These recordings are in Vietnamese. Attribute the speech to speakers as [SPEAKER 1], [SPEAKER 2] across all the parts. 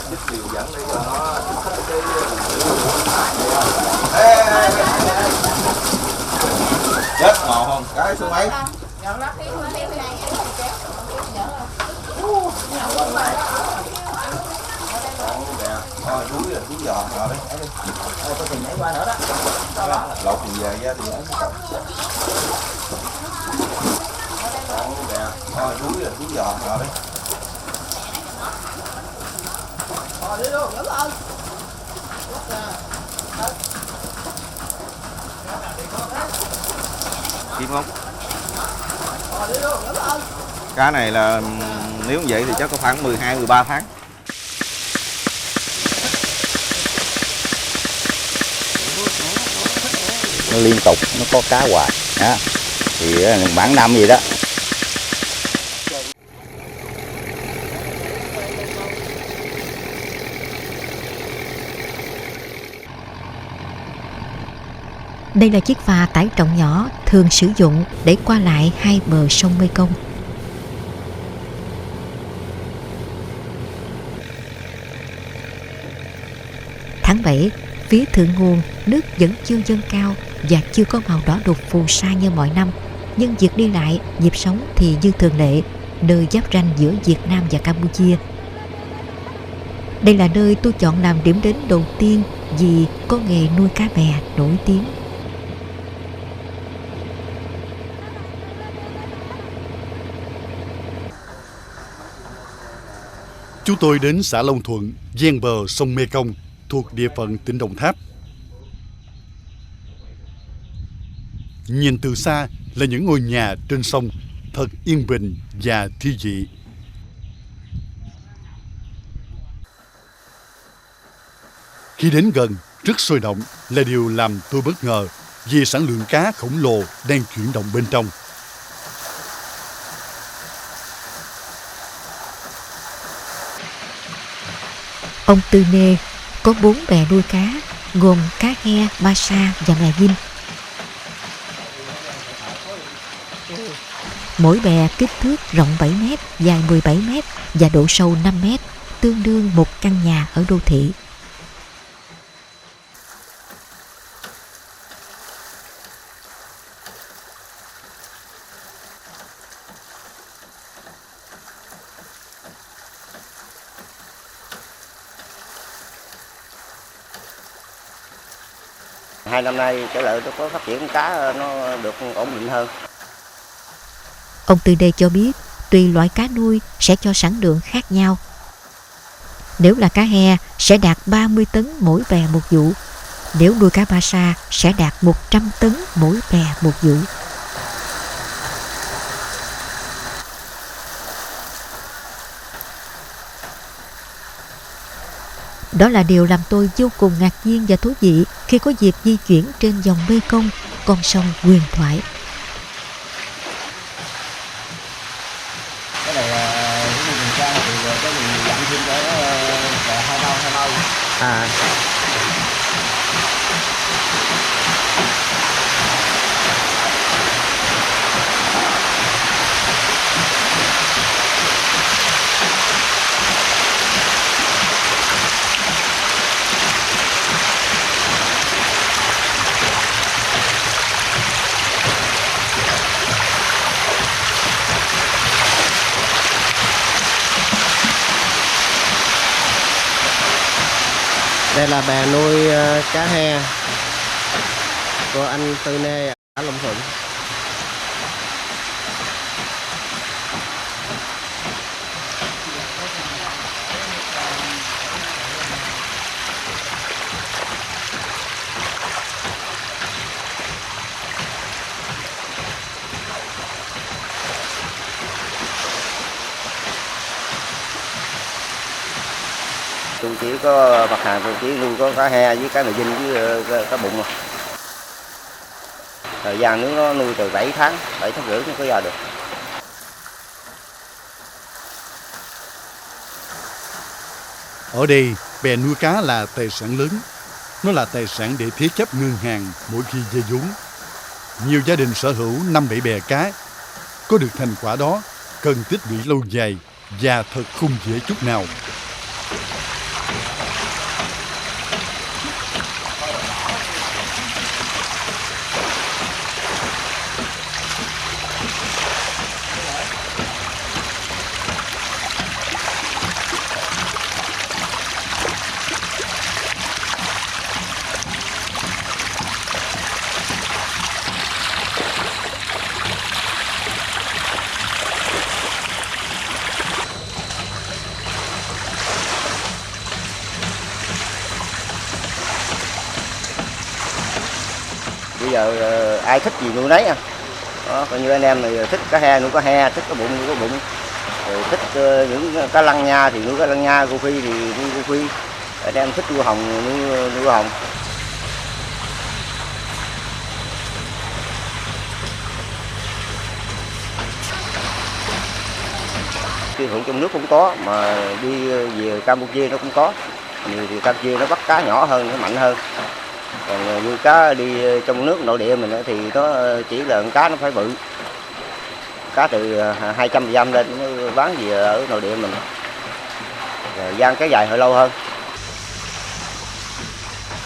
[SPEAKER 1] chích điều dẫn để cho nó thích cái chết ngọt không cái số mấy thôi đuối rồi, đuối giò rồi đấy. Tôi tìm nhảy qua nữa đó. Lột thì về ra thì thôi đuối rồi, đuối giò rồi đấy. Đi luôn, đúng không? Kim không? Cá này là nếu như vậy thì chắc có khoảng 12-13 tháng.
[SPEAKER 2] Nó liên tục nó có cá hoài đó. Thì khoảng năm gì đó.
[SPEAKER 3] Đây là chiếc phà tải trọng nhỏ thường sử dụng để qua lại hai bờ sông Mekong. Tháng 7, phía thượng nguồn nước vẫn chưa dâng cao và chưa có màu đỏ đục phù sa như mọi năm, nhưng việc đi lại, nhịp sống thì như thường lệ, nơi giáp ranh giữa Việt Nam và Campuchia. Đây là nơi tôi chọn làm điểm đến đầu tiên vì có nghề nuôi cá bè nổi tiếng.
[SPEAKER 4] Chúng tôi đến xã Long Thuận, ven bờ sông Mekong, thuộc địa phận tỉnh Đồng Tháp. Nhìn từ xa là những ngôi nhà trên sông, thật yên bình và thi vị. Khi đến gần, rất sôi động là điều làm tôi bất ngờ vì sản lượng cá khổng lồ đang chuyển động bên trong.
[SPEAKER 3] Ông Tư Nê có 4 bè nuôi cá, gồm cá he, ba sa và mè dinh. Mỗi bè kích thước rộng 7 mét, dài 17 mét và độ sâu 5 mét, tương đương một căn nhà ở đô thị.
[SPEAKER 2] Hai năm nay trở lại nó có phát triển cá nó được ổn định hơn.
[SPEAKER 3] Ông Tư Đê cho biết tùy loại cá nuôi sẽ cho sản lượng khác nhau. Nếu là cá he sẽ đạt 30 tấn mỗi bè một vụ. Nếu nuôi cá ba sa sẽ đạt 100 tấn mỗi bè một vụ. Đó là điều làm tôi vô cùng ngạc nhiên và thú vị khi có dịp di chuyển trên dòng Mekong, con sông huyền thoại.
[SPEAKER 2] Cái này là cái vùng trang thì cái mình dặn thêm cho hai bao. Đây là bè nuôi cá he của anh Tư Nê ở Long Thuận. Tôi chỉ có mặt hàng, tôi chỉ nuôi có cá he với cá nồi dinh với cá bụng mà. Thời gian nếu nó nuôi từ 7 tháng rưỡi mới có ra được.
[SPEAKER 4] Ở đây, bè nuôi cá là tài sản lớn. Nó là tài sản để thế chấp ngân hàng mỗi khi vay vốn. Nhiều gia đình sở hữu 5-7 bè cá. Có được thành quả đó, cần tích lũy lâu dài và thật không dễ chút nào.
[SPEAKER 5] bây giờ ai thích gì nuôi nấy à. Đó, coi như anh em này thích cá he nuôi cá he, thích cá bụng nuôi cá bụng, rồi thích những cá lăng nha thì nuôi cá lăng nha, gu phi thì nuôi gu phi, anh em thích nuôi hồng nuôi hồng. Tiêu thụ trong nước cũng có, mà đi về Campuchia nó cũng có. Nhiều thì Campuchia nó bắt cá nhỏ hơn, nó mạnh hơn. Còn như cá đi trong nước nội địa mình thì nó chỉ là cá nó phải bự. Cá từ 200 gram lên nó bán về ở nội địa mình. Rồi gian cá dài hơi lâu hơn.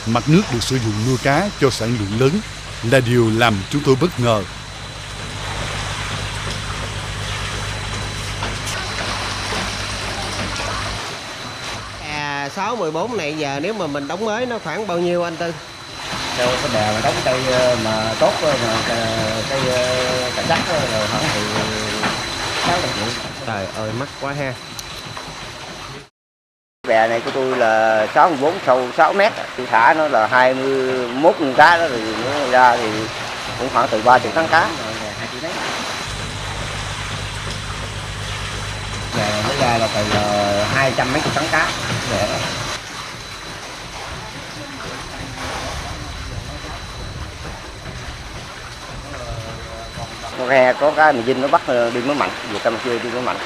[SPEAKER 4] Mặt nước được sử dụng nuôi cá cho sản lượng lớn là điều làm chúng tôi bất ngờ.
[SPEAKER 2] À, 6-14 này giờ nếu mà mình đóng mới nó khoảng bao nhiêu anh Tư?
[SPEAKER 5] Theo cái bè mà đóng cây mà tốt mà cây cảnh đất rồi khoảng thì 6 triệu.
[SPEAKER 2] Trời ơi mắc quá ha.
[SPEAKER 5] Bè này của tôi là 64 sâu 6 mét, tôi thả nó là 21 con cá đó, rồi nó ra thì cũng khoảng từ 30 tấn cá. Bè nó ra là từ 200 mấy chục tấn cá. Con ghe có cái mình Vinh nó bắt đi mới mạnh, về Campuchia đi mới mạnh.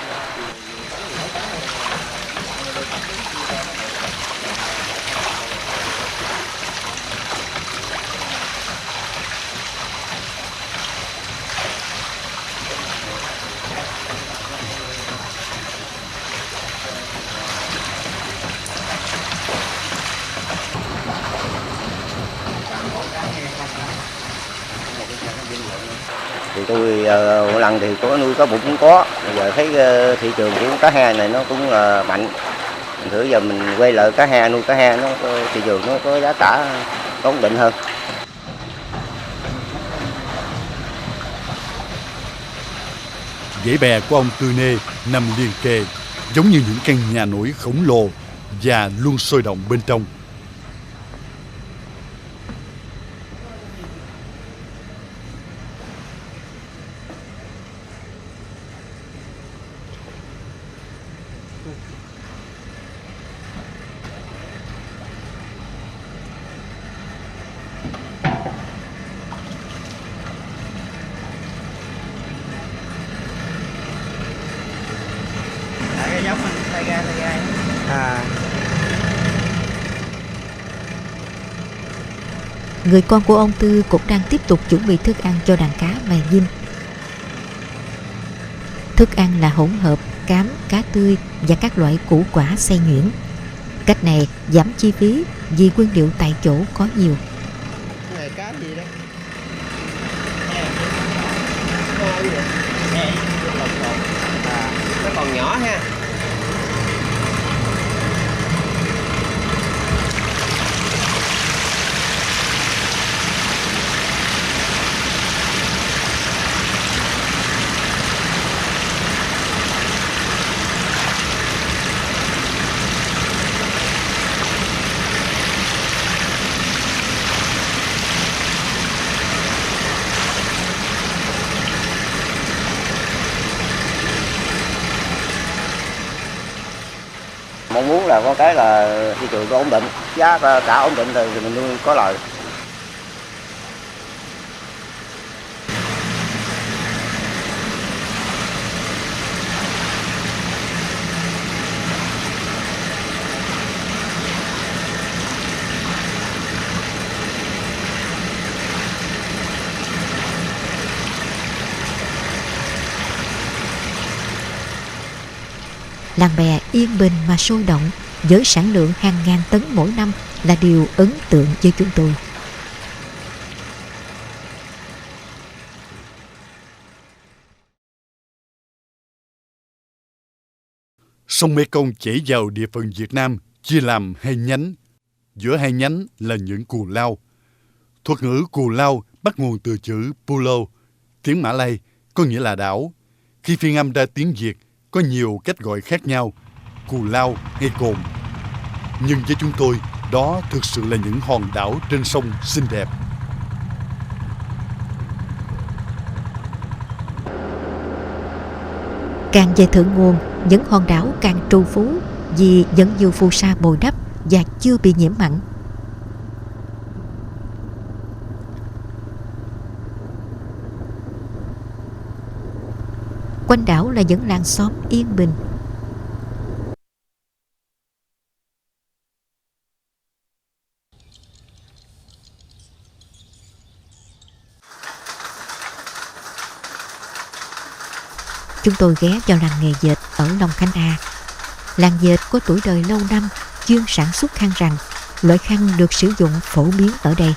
[SPEAKER 5] Thì tôi một lần thì có nuôi cá bụng cũng có, bây giờ thấy thị trường của cá he này nó cũng là mạnh. Thử giờ mình quay lại cá he, nuôi cá he nó thị trường nó có giá cả ổn định hơn.
[SPEAKER 4] Dãy bè của ông Tư Nê nằm liền kề, giống như những căn nhà nổi khổng lồ và luôn sôi động bên trong.
[SPEAKER 3] Người con của ông Tư cũng đang tiếp tục chuẩn bị thức ăn cho đàn cá mè Vinh. Thức ăn là hỗn hợp cám, cá tươi và các loại củ quả xay nhuyễn. Cách này giảm chi phí vì nguyên liệu tại chỗ có nhiều.
[SPEAKER 2] Cái này cá gì đó? Nó còn nhỏ ha.
[SPEAKER 5] Mong muốn là có cái là thị trường có ổn định, giá cả ổn định thì mình nuôi có lời.
[SPEAKER 3] Làng bè yên bình mà sôi động với sản lượng hàng ngàn tấn mỗi năm là điều ấn tượng với chúng tôi.
[SPEAKER 4] Sông Mekong chảy vào địa phận Việt Nam chia làm hai nhánh. Giữa hai nhánh là những cù lao. Thuật ngữ cù lao bắt nguồn từ chữ pulau, tiếng Mã Lai có nghĩa là đảo. Khi phiên âm ra tiếng Việt có nhiều cách gọi khác nhau, cù lao hay cồn. Nhưng với chúng tôi, đó thực sự là những hòn đảo trên sông xinh đẹp.
[SPEAKER 3] Càng về thượng nguồn, những hòn đảo càng trù phú vì vẫn nhiều phù sa bồi đắp và chưa bị nhiễm mặn. Quanh đảo là những làng xóm yên bình. Chúng tôi ghé vào làng nghề dệt ở Long Khánh A. Làng dệt có tuổi đời lâu năm, chuyên sản xuất khăn rằn. Loại khăn được sử dụng phổ biến ở đây.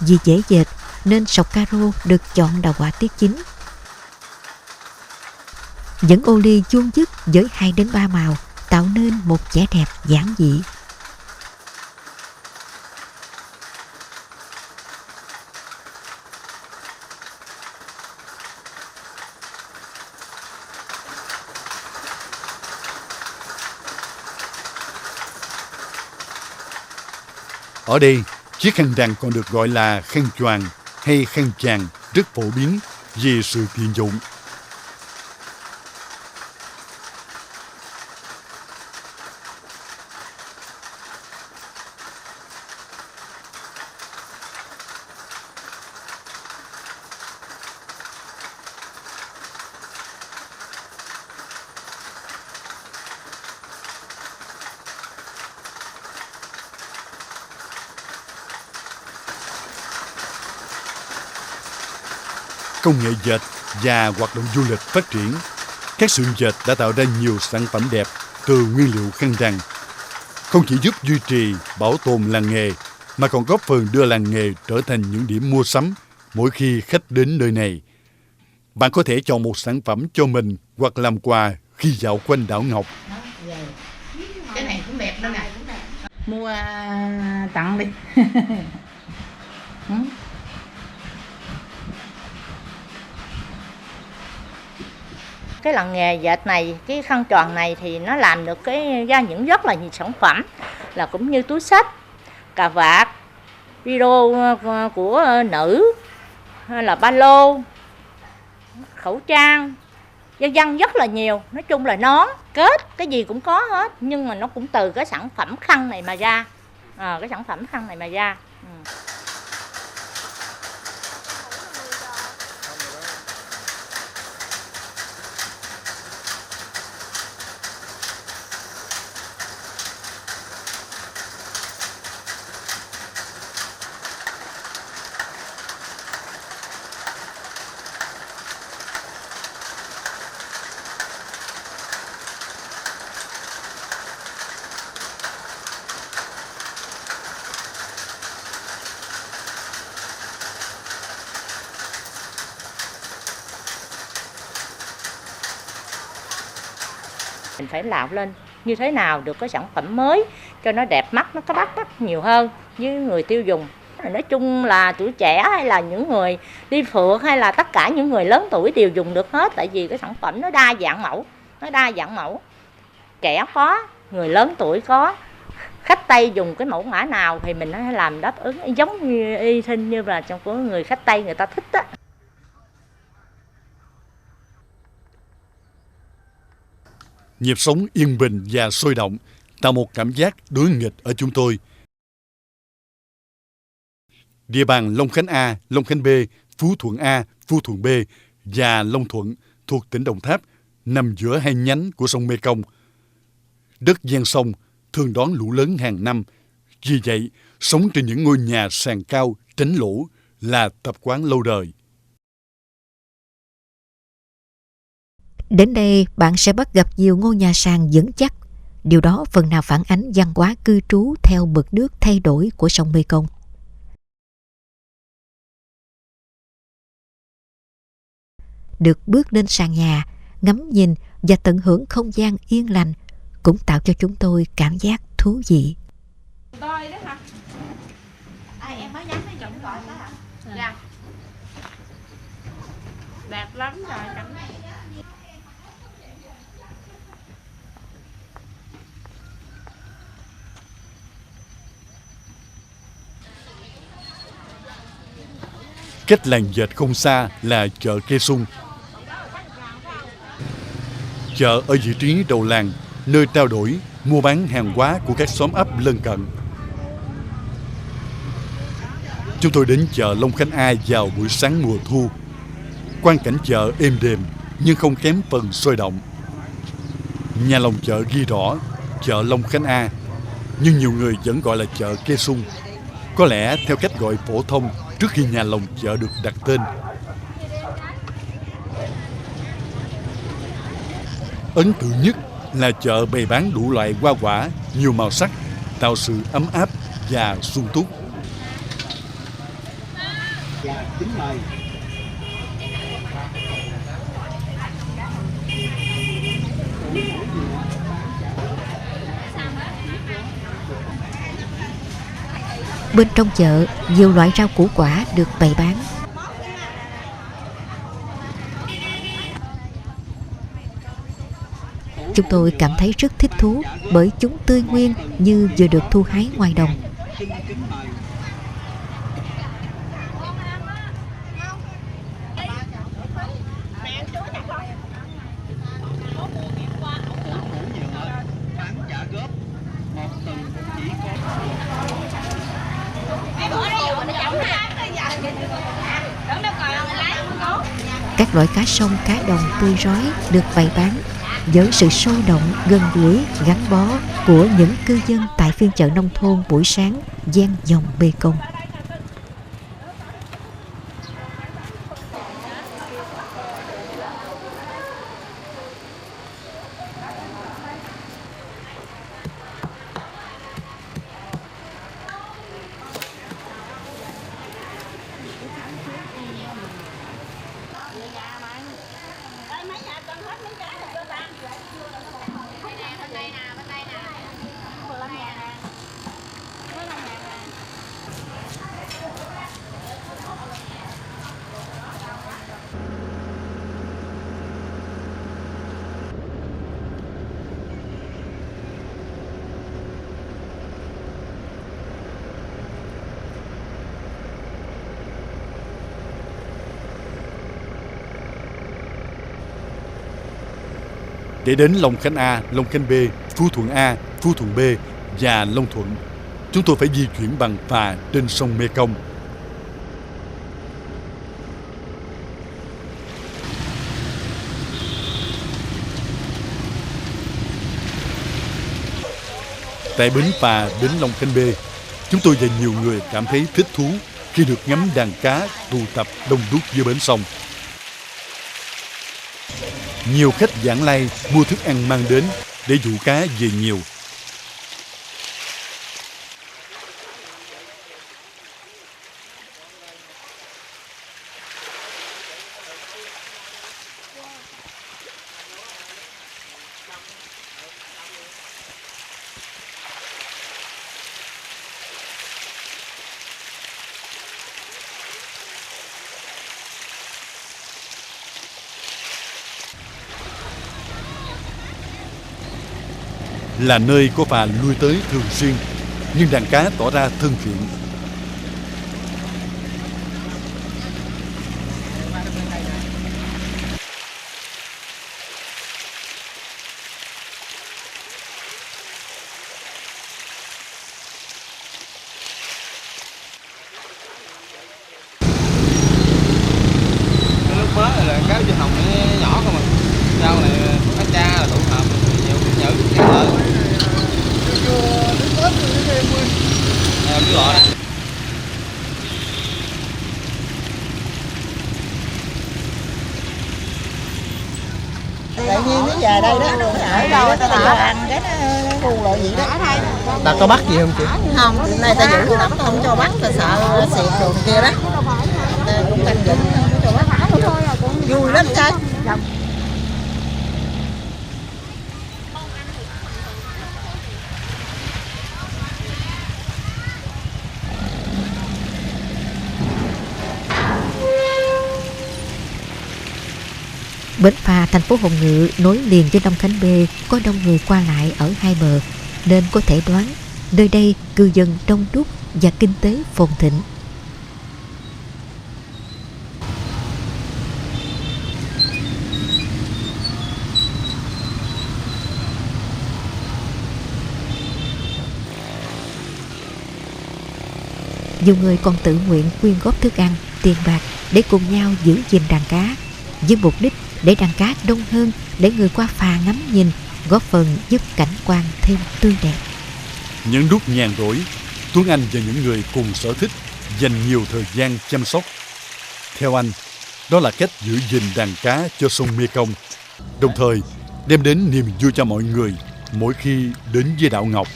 [SPEAKER 3] Vì dễ dệt nên sọc caro được chọn là họa tiết chính. Những ô ly vuông vức với 2 đến 3 màu tạo nên một vẻ đẹp giản dị.
[SPEAKER 4] Ở đây, chiếc khăn rằn còn được gọi là khăn choàng hay khăn chàng rất phổ biến vì sự tiện dụng. Công nghệ dệt và hoạt động du lịch phát triển, các xưởng dệt đã tạo ra nhiều sản phẩm đẹp từ nguyên liệu khăn rằn. Không chỉ giúp duy trì, bảo tồn làng nghề, mà còn góp phần đưa làng nghề trở thành những điểm mua sắm mỗi khi khách đến nơi này. Bạn có thể chọn một sản phẩm cho mình hoặc làm quà khi dạo quanh đảo Ngọc.
[SPEAKER 6] Cái này cũng đẹp đó nè. Mua tặng đi.
[SPEAKER 7] Cái làng nghề dệt này, cái khăn tròn này thì nó làm được ra những rất là nhiều sản phẩm, là cũng như túi xách, cà vạt, video của nữ, hay là ba lô, khẩu trang, vân vân rất là nhiều. Nói chung là nón, kết, cái gì cũng có hết, nhưng mà nó cũng từ cái sản phẩm khăn này mà ra. Cái sản phẩm khăn này mà ra. Mình phải làm lên như thế nào được cái sản phẩm mới cho nó đẹp mắt, nó có bắt mắt nhiều hơn với người tiêu dùng. Nói chung là tuổi trẻ hay là những người đi phượt hay là tất cả những người lớn tuổi đều dùng được hết, tại vì cái sản phẩm nó đa dạng mẫu. Trẻ có, người lớn tuổi có, khách Tây dùng cái mẫu mã nào thì mình phải làm đáp ứng giống như y sinh như là trong của người khách Tây người ta thích á.
[SPEAKER 4] Nhịp sống yên bình và sôi động tạo một cảm giác đối nghịch ở chúng tôi. Địa bàn Long Khánh A, Long Khánh B, Phú Thuận A, Phú Thuận B và Long Thuận thuộc tỉnh Đồng Tháp nằm giữa hai nhánh của sông Mekong. Đất ven sông thường đón lũ lớn hàng năm. Vì vậy, sống trên những ngôi nhà sàn cao tránh lũ là tập quán lâu đời.
[SPEAKER 3] Đến đây, bạn sẽ bắt gặp nhiều ngôi nhà sàn vững chắc. Điều đó phần nào phản ánh văn hóa cư trú theo mực nước thay đổi của sông Mekong. Được bước lên sàn nhà, ngắm nhìn và tận hưởng không gian yên lành cũng tạo cho chúng tôi cảm giác thú vị.
[SPEAKER 7] Tôi đó hả? Em mới nhắn với chồng
[SPEAKER 6] Dạ. Đẹp lắm rồi cảnh.
[SPEAKER 4] Cách làng dệt không xa là chợ Kê Sung. Chợ ở vị trí đầu làng, nơi trao đổi, mua bán hàng hóa của các xóm ấp lân cận. Chúng tôi đến chợ Long Khánh A vào buổi sáng mùa thu. Quang cảnh chợ êm đềm nhưng không kém phần sôi động. Nhà lòng chợ ghi rõ chợ Long Khánh A, nhưng nhiều người vẫn gọi là chợ Kê Sung. Có lẽ theo cách gọi phổ thông trước khi nhà lòng chợ được đặt tên. Ấn tượng nhất là chợ bày bán đủ loại hoa quả, nhiều màu sắc, tạo sự ấm áp và sung túc.
[SPEAKER 3] Bên trong chợ, nhiều loại rau củ quả được bày bán. Chúng tôi cảm thấy rất thích thú bởi chúng tươi nguyên như vừa được thu hái ngoài đồng. Các loại cá sông, cá đồng tươi rói được bày bán với sự sôi động, gần gũi, gắn bó của những cư dân tại phiên chợ nông thôn buổi sáng ven dòng Mê Công.
[SPEAKER 4] Để đến Long Khánh A, Long Khánh B, Phú Thuận A, Phú Thuận B và Long Thuận, chúng tôi phải di chuyển bằng phà trên sông Mê Công. Tại bến phà đến Long Khánh B, chúng tôi và nhiều người cảm thấy thích thú khi được ngắm đàn cá tụ tập đông đúc dưới bến sông. Nhiều khách vãng lai mua thức ăn mang đến để dụ cá về nhiều. Là nơi có phà lui tới thường xuyên, nhưng đàn cá tỏ ra thân thiện.
[SPEAKER 1] Lúc mới là cá trên hồng nhỏ không à, sau này cá cha là tụ hợp nhiều cái lớn.
[SPEAKER 8] Tự nhiên nó về đây đó, ở đâu ta giờ ăn cái nó buồn loại gì đó.
[SPEAKER 2] Ta có bắt gì không chị?
[SPEAKER 8] Không, hiện nay ta giữ lắm, không cho bắt, ta sợ xịt đồ kia đó. Ta cũng canh giữ, không cho bắt. Vui lắm trai.
[SPEAKER 3] Bến phà thành phố Hồng Ngự nối liền với Long Khánh B có đông người qua lại ở hai bờ, nên có thể đoán nơi đây cư dân đông đúc và kinh tế phồn thịnh. Nhiều người còn tự nguyện quyên góp thức ăn, tiền bạc để cùng nhau giữ gìn đàn cá, với mục đích để đàn cá đông hơn, để người qua phà ngắm nhìn, góp phần giúp cảnh quan thêm tươi đẹp.
[SPEAKER 4] Những lúc nhàn rỗi, Tuấn Anh và những người cùng sở thích dành nhiều thời gian chăm sóc. Theo anh, đó là cách giữ gìn đàn cá cho sông Mekong, đồng thời đem đến niềm vui cho mọi người mỗi khi đến với đảo Ngọc.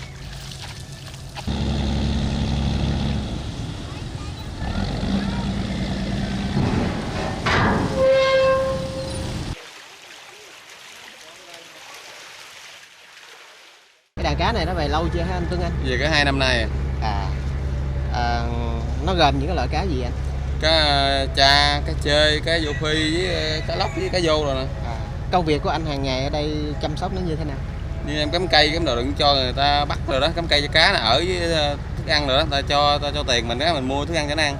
[SPEAKER 2] Cái đàn cá này nó về lâu chưa hả anh Tuấn Anh?
[SPEAKER 9] Về cái 2 năm nay.
[SPEAKER 2] Nó gồm những cái loại cá gì anh?
[SPEAKER 9] Cá cha, cá chê, cá vô phi với cá lóc với cá vô rồi nè.
[SPEAKER 2] Công việc của anh hàng ngày ở đây chăm sóc nó như thế nào?
[SPEAKER 9] Như em cắm cây, cắm đồ đừng cho người ta bắt rồi đó, cắm cây cho cá nó ở với thức ăn rồi đó, ta cho tiền mình đó, mình mua thức ăn cho nó ăn.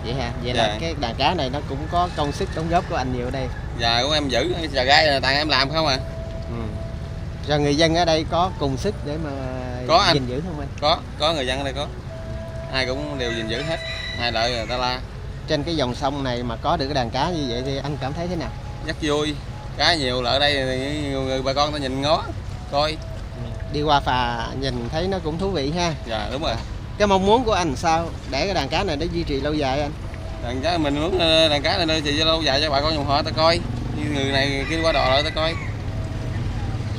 [SPEAKER 2] Vậy hả? Vậy là cái đàn cá này nó cũng có công sức đóng góp của anh nhiều ở đây.
[SPEAKER 9] Dạ, của em giữ trà gai là toàn em làm không à.
[SPEAKER 2] Rồi người dân ở đây có cùng sức để mà gìn giữ không anh?
[SPEAKER 9] Có người dân ở đây có. Ai cũng đều gìn giữ hết, ai đợi người ta la.
[SPEAKER 2] Trên cái dòng sông này mà có được cái đàn cá như vậy thì anh cảm thấy thế nào?
[SPEAKER 9] Rất vui, cá nhiều là ở đây nhiều người bà con ta nhìn ngó coi.
[SPEAKER 2] Đi qua phà nhìn thấy nó cũng thú vị ha.
[SPEAKER 9] Dạ đúng rồi.
[SPEAKER 2] Cái mong muốn của anh sao để cái đàn cá này nó duy trì lâu dài anh?
[SPEAKER 9] Đàn cá mình muốn đàn cá này duy trì lâu dài cho bà con dòng họ ta coi, như người này kia qua đò lại ta coi.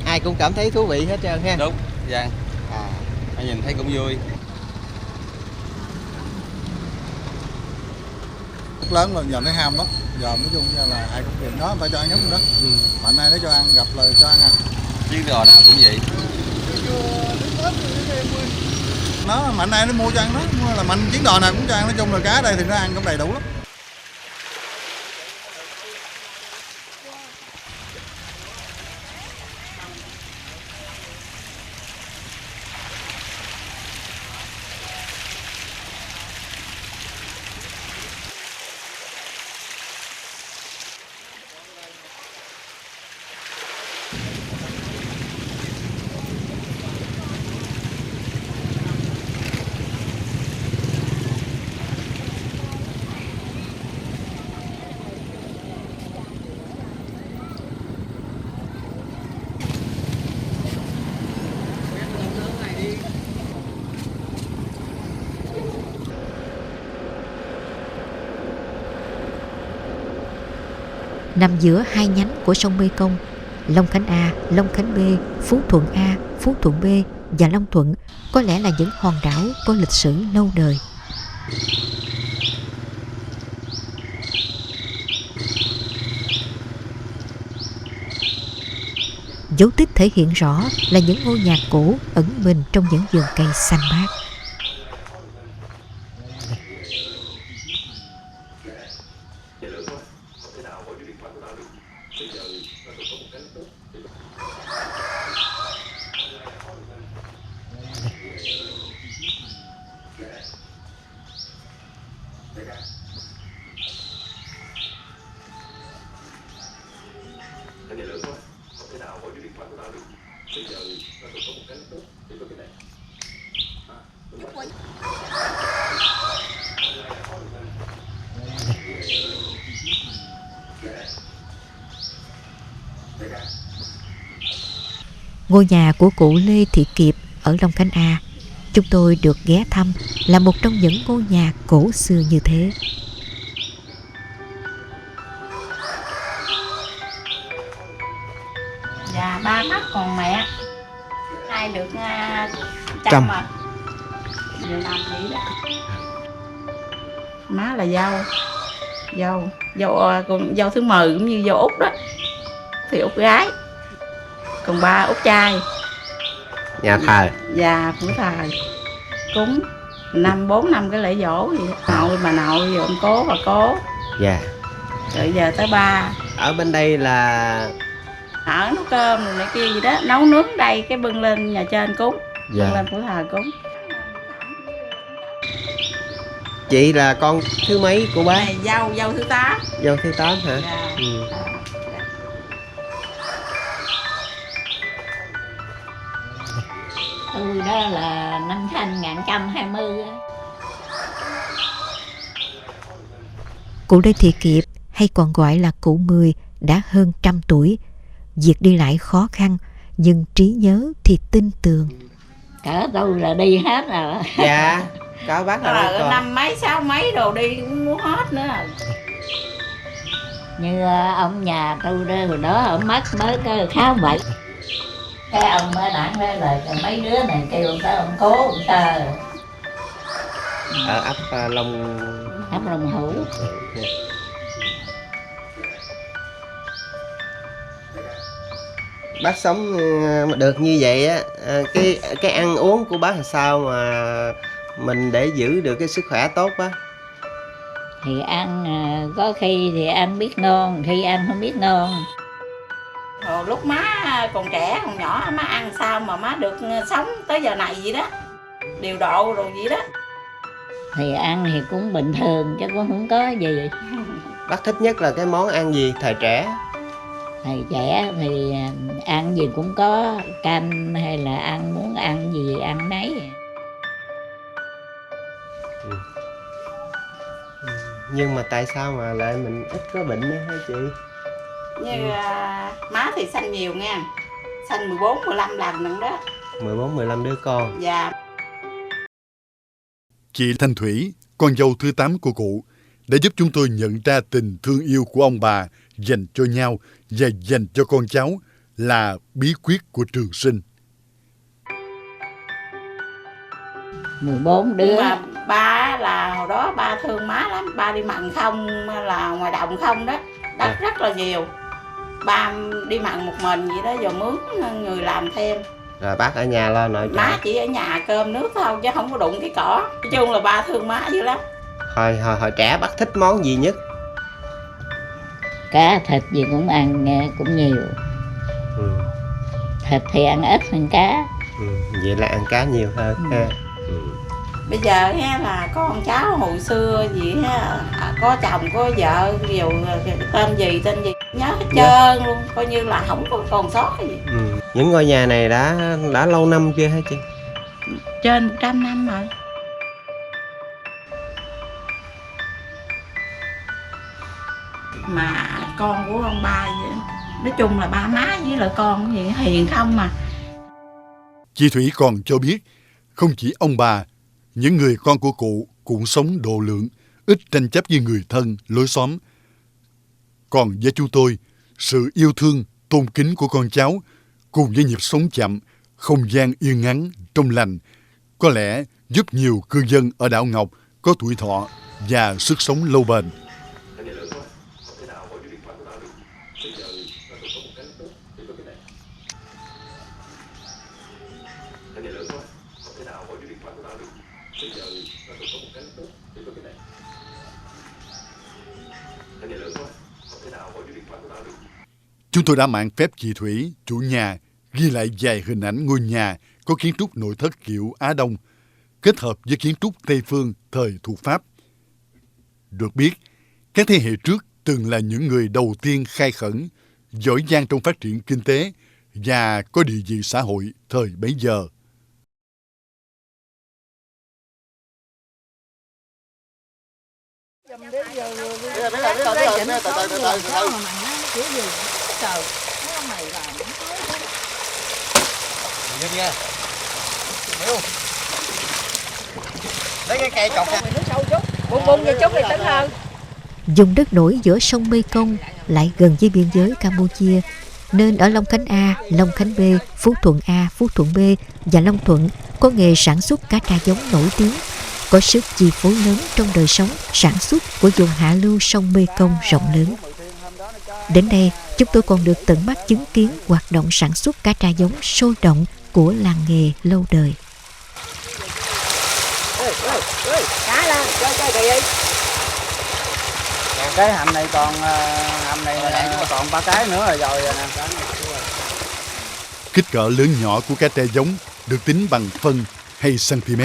[SPEAKER 2] Ai cũng cảm thấy thú vị hết trơn ha.
[SPEAKER 9] Đúng, dạ. Ai nhìn thấy cũng vui.
[SPEAKER 10] Lớn rồi giờ nó ham lắm, giờ nói chung là ai cũng tiền đó, phải cho ăn nhất đó. Mạnh nay nó cho ăn, gặp lời cho ăn à.
[SPEAKER 9] Chứ đò nào cũng vậy.
[SPEAKER 10] Nó mạnh nay nó mua cho ăn đó, mua là mạnh chuyến đò nào cũng cho ăn, nói chung là cá đây thì nó ăn cũng đầy đủ lắm.
[SPEAKER 3] Nằm giữa hai nhánh của sông Mekong, Long Khánh A, Long Khánh B, Phú Thuận A, Phú Thuận B và Long Thuận có lẽ là những hòn đảo có lịch sử lâu đời. Dấu tích thể hiện rõ là những ngôi nhà cổ ẩn mình trong những vườn cây xanh mát. Ngôi nhà của cụ Lê Thị Kiệp ở Long Khánh A, chúng tôi được ghé thăm, là một trong những ngôi nhà cổ xưa như thế.
[SPEAKER 7] Dạ, ba mất còn mẹ. Hai được trăm à. Vừa năm nghỉ đó. Má là còn dâu thứ 10 cũng như dâu út đó. Thì út gái. Còn ba út trai.
[SPEAKER 2] Nhà thờ.
[SPEAKER 7] Dạ, của thờ. Cúng 4 năm cái lễ dỗ gì đó. Nội bà nội, rồi ông cố bà cố.
[SPEAKER 2] Dạ.
[SPEAKER 7] Rồi giờ tới ba.
[SPEAKER 2] Ở bên đây là
[SPEAKER 6] Ở nấu cơm rồi này kia gì đó, nấu nướng đây cái bưng lên nhà trên cúng, bưng lên phủ thờ cúng.
[SPEAKER 2] Chị là con thứ mấy của bác?
[SPEAKER 6] Này dâu thứ 8.
[SPEAKER 2] Dâu thứ 8 hả?
[SPEAKER 6] Dạ.
[SPEAKER 7] Tôi đó là năm 2020 á.
[SPEAKER 3] Cụ Lê Thị Kiệp hay còn gọi là cụ Mười đã hơn 100 tuổi. Việc đi lại khó khăn nhưng trí nhớ thì tinh tường.
[SPEAKER 7] Cả tôi là đi hết rồi.
[SPEAKER 2] Dạ, có bác là còn
[SPEAKER 6] 5 mấy 6 mấy đồ đi cũng muốn hết nữa.
[SPEAKER 7] Như ông nhà tôi đó, hồi đó ông mất mới có khá vậy. Cái ông ở đảng đó là mấy đứa này kêu tới ông cố ông tờ.
[SPEAKER 2] ở ấp Long
[SPEAKER 7] Hữu.
[SPEAKER 2] Bác sống được như vậy á, cái ăn uống của bác là sao mà mình để giữ được cái sức khỏe tốt á?
[SPEAKER 7] Thì ăn có khi thì ăn biết ngon, khi ăn không biết ngon.
[SPEAKER 6] Hồi lúc má còn trẻ còn nhỏ má ăn sao mà má được sống tới giờ này vậy đó, điều độ rồi vậy đó.
[SPEAKER 7] Thì ăn thì cũng bình thường chứ cũng không có gì.
[SPEAKER 2] Bác thích nhất là cái món ăn gì thời trẻ?
[SPEAKER 7] Thầy trẻ thì ăn gì cũng có, canh hay là ăn muốn ăn gì ăn nấy.
[SPEAKER 2] Nhưng mà tại sao mà lại mình ít có bệnh đó hả chị?
[SPEAKER 6] Như má thì sanh nhiều nha, sanh 14-15 lần nữa đó.
[SPEAKER 2] 14-15 đứa con.
[SPEAKER 6] Dạ.
[SPEAKER 4] Chị Thanh Thủy, con dâu thứ 8 của cụ, đã giúp chúng tôi nhận ra tình thương yêu của ông bà dành cho nhau và dành cho con cháu là bí quyết của trường sinh.
[SPEAKER 7] 14 đứa.
[SPEAKER 6] Nhưng mà ba là hồi đó ba thương má lắm, ba đi mặn không là ngoài đồng không đó, đất rất là nhiều. Ba đi mặn một mình vậy đó, giờ mướn người làm thêm.
[SPEAKER 2] Rồi bác ở nhà lo nội trợ.
[SPEAKER 6] Má chỉ ở nhà cơm nước thôi chứ không có đụng cái cỏ. Nói chung là ba thương má dữ lắm.
[SPEAKER 2] Hồi trẻ bác thích món gì nhất?
[SPEAKER 7] Cá thịt gì cũng ăn cũng nhiều. Thịt thì ăn ít hơn cá.
[SPEAKER 2] Vậy là ăn cá nhiều hơn ha.
[SPEAKER 6] Bây giờ ha là con cháu hồi xưa gì ha, có chồng có vợ nhiều tên gì nhớ hết trơn luôn, coi như là không còn sót cái gì.
[SPEAKER 2] Những ngôi nhà này đã lâu năm chưa hả chị?
[SPEAKER 6] Trên 100 năm rồi. Mà con của ông ba vậy, nói chung là ba má với lại con gì hiền không mà.
[SPEAKER 4] Chị Thủy còn cho biết, không chỉ ông bà, những người con của cụ cũng sống độ lượng, ít tranh chấp với người thân, lối xóm. Còn với chúng tôi, sự yêu thương, tôn kính của con cháu cùng với nhịp sống chậm, không gian yên ngắn, trong lành, có lẽ giúp nhiều cư dân ở đảo Ngọc có tuổi thọ và sức sống lâu bền. Chúng tôi đã mạn phép chị Thủy, chủ nhà, ghi lại vài hình ảnh ngôi nhà có kiến trúc nội thất kiểu Á Đông, kết hợp với kiến trúc Tây Phương thời thuộc Pháp. Được biết, các thế hệ trước từng là những người đầu tiên khai khẩn, giỏi giang trong phát triển kinh tế và có địa vị xã hội thời bấy giờ.
[SPEAKER 1] Lấy cái cây chọc ra.
[SPEAKER 8] Bùng vậy chút thì tính hơn.
[SPEAKER 3] Vùng đất nổi giữa sông Mekong lại gần với biên giới Campuchia, nên ở Long Khánh A, Long Khánh B, Phú Thuận A, Phú Thuận B và Long Thuận có nghề sản xuất cá tra giống nổi tiếng, có sức chi phối lớn trong đời sống sản xuất của vùng hạ lưu sông Mekong rộng lớn. Đến đây, chúng tôi còn được tận mắt chứng kiến hoạt động sản xuất cá tra giống sôi động của làng nghề lâu đời.
[SPEAKER 8] Cá lên, chơi kìa.
[SPEAKER 11] cái hầm này còn còn 3 cái nữa rồi nè.
[SPEAKER 4] Kích cỡ lớn nhỏ của cá tre giống được tính bằng phân hay cm.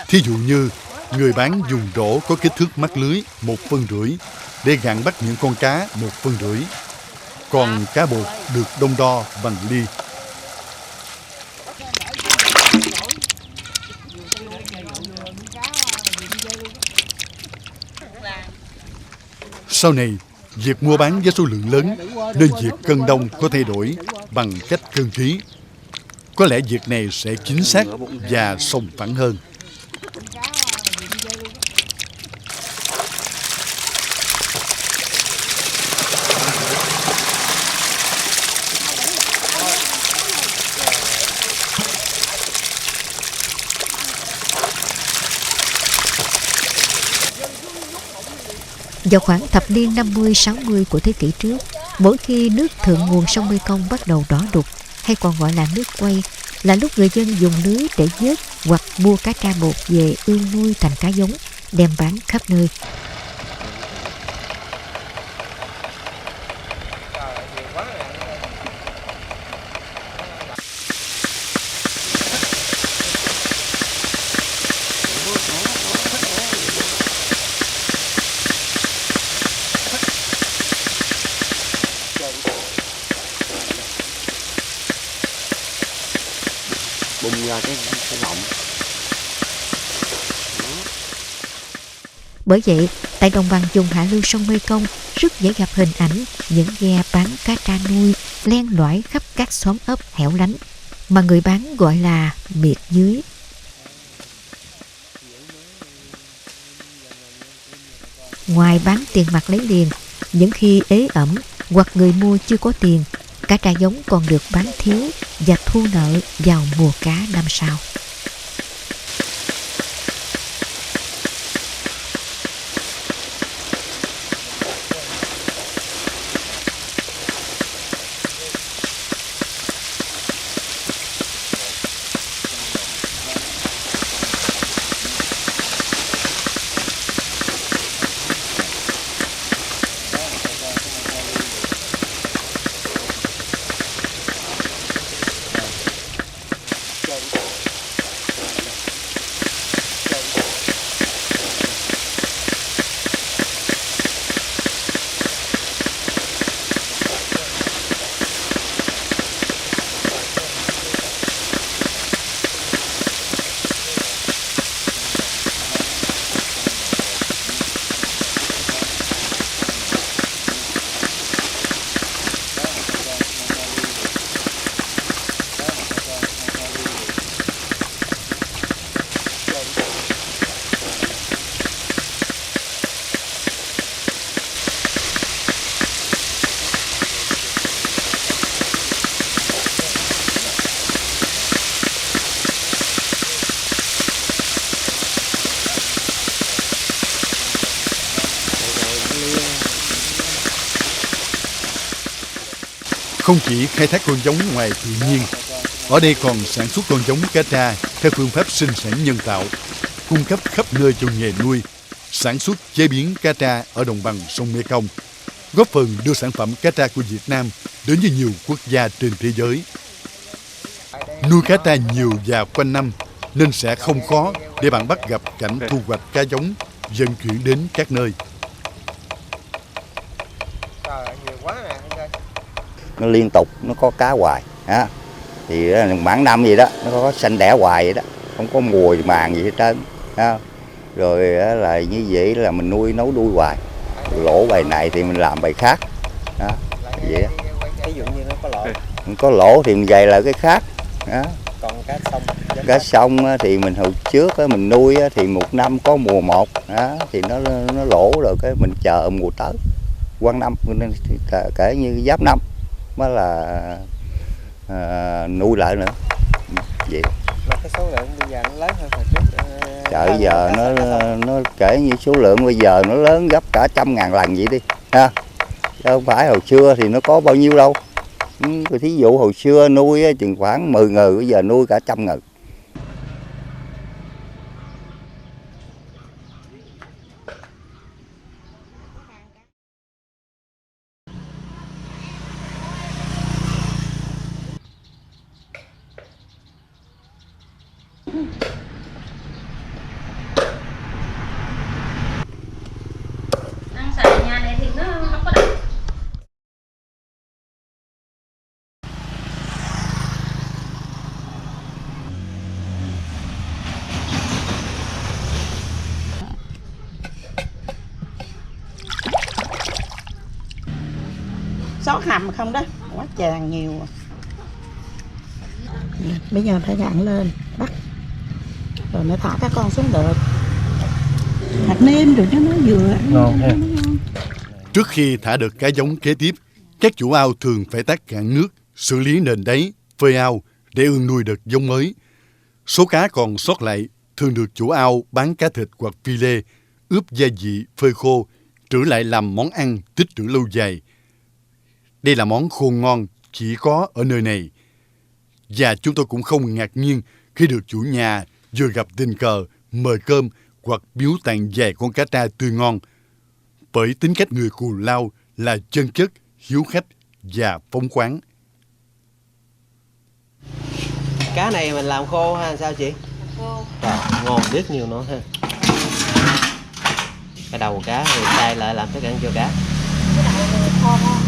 [SPEAKER 4] Thí dụ như người bán dùng rổ có kích thước mắt lưới 1,5 phân để gạn bắt những con cá 1,5 phân. Còn cá bột được đong đo bằng ly. Sau này, việc mua bán với số lượng lớn nên việc cân đong có thay đổi bằng cách cân ký. Có lẽ việc này sẽ chính xác và sòng phẳng hơn.
[SPEAKER 3] Vào khoảng thập niên 50-60 của thế kỷ trước, mỗi khi nước thượng nguồn sông Mekong bắt đầu đỏ đục, hay còn gọi là nước quay, là lúc người dân dùng lưới để vớt hoặc mua cá tra bột về ươm nuôi thành cá giống, đem bán khắp nơi.
[SPEAKER 5] Bung ra cái lọng.
[SPEAKER 3] Bởi vậy, tại đồng bằng vùng hạ lưu sông Mekong rất dễ gặp hình ảnh những ghe bán cá tra nuôi len lỏi khắp các xóm ấp hẻo lánh mà người bán gọi là miệt dưới. Ngoài bán tiền mặt lấy liền, những khi ế ẩm hoặc người mua chưa có tiền, cá tra giống còn được bán thiếu và thu nợ vào mùa cá năm sau.
[SPEAKER 4] Không chỉ khai thác con giống ngoài tự nhiên, ở đây còn sản xuất con giống cá tra theo phương pháp sinh sản nhân tạo, cung cấp khắp nơi cho nghề nuôi, sản xuất chế biến cá tra ở đồng bằng sông Mekong, góp phần đưa sản phẩm cá tra của Việt Nam đến với nhiều quốc gia trên thế giới. Nuôi cá tra nhiều và quanh năm nên sẽ không khó để bạn bắt gặp cảnh thu hoạch cá giống vận chuyển đến các nơi.
[SPEAKER 5] Nó liên tục, nó có cá hoài. Thì mãn năm gì đó, nó có xanh đẻ hoài vậy đó, không có mùi màng gì hết trơn. Rồi là như vậy là mình nuôi nấu đuôi hoài. Lỗ bài này thì mình làm bài khác. Vậy đó.
[SPEAKER 2] Ví dụ như nó có lỗ.
[SPEAKER 5] Có lỗ thì mình dày lại cái khác.
[SPEAKER 2] Còn cá sông?
[SPEAKER 5] Cá sông thì mình hồi trước mình nuôi thì một năm có mùa một thì nó lỗ rồi cái mình chờ mùa tới. Quang năm kể như giáp năm mới là nuôi lại nữa. Vậy.
[SPEAKER 2] Mà cái số lượng bây giờ nó lớn hơn hồi trước.
[SPEAKER 5] Trời giờ nó kể như số lượng bây giờ nó lớn gấp cả 100.000 lần vậy đi ha. Chứ không phải hồi xưa thì nó có bao nhiêu đâu. Thí dụ hồi xưa nuôi chừng khoảng 10 người, bây giờ nuôi cả 100 người.
[SPEAKER 8] hầm không đó, quá tràn nhiều. Bây giờ phải gặn lên bắt rồi mới thả các con xuống được. Hạt nêm rồi cho nó vừa
[SPEAKER 2] Ngon ha.
[SPEAKER 4] Trước khi thả đợt cá giống kế tiếp, các chủ ao thường phải tát cạn nước, xử lý nền đáy, phơi ao để ươm nuôi đợt giống mới. Số cá còn sót lại thường được chủ ao bán cá thịt hoặc phi lê, ướp gia vị, phơi khô, trữ lại làm món ăn tích trữ lâu dài. Đây là món khô ngon chỉ có ở nơi này. Và chúng tôi cũng không ngạc nhiên khi được chủ nhà vừa gặp tình cờ mời cơm hoặc biếu tặng vài con cá tra tươi ngon. Bởi tính cách người Cù Lao là chân chất, hiếu khách và phóng khoáng.
[SPEAKER 2] Cá này mình làm khô ha sao chị?
[SPEAKER 6] Khô.
[SPEAKER 2] Trời, ngon biết nhiều nữa ha. Cái đầu cá rồi xay lại làm thức ăn cho cá.
[SPEAKER 6] Cái đầu này kho ngon.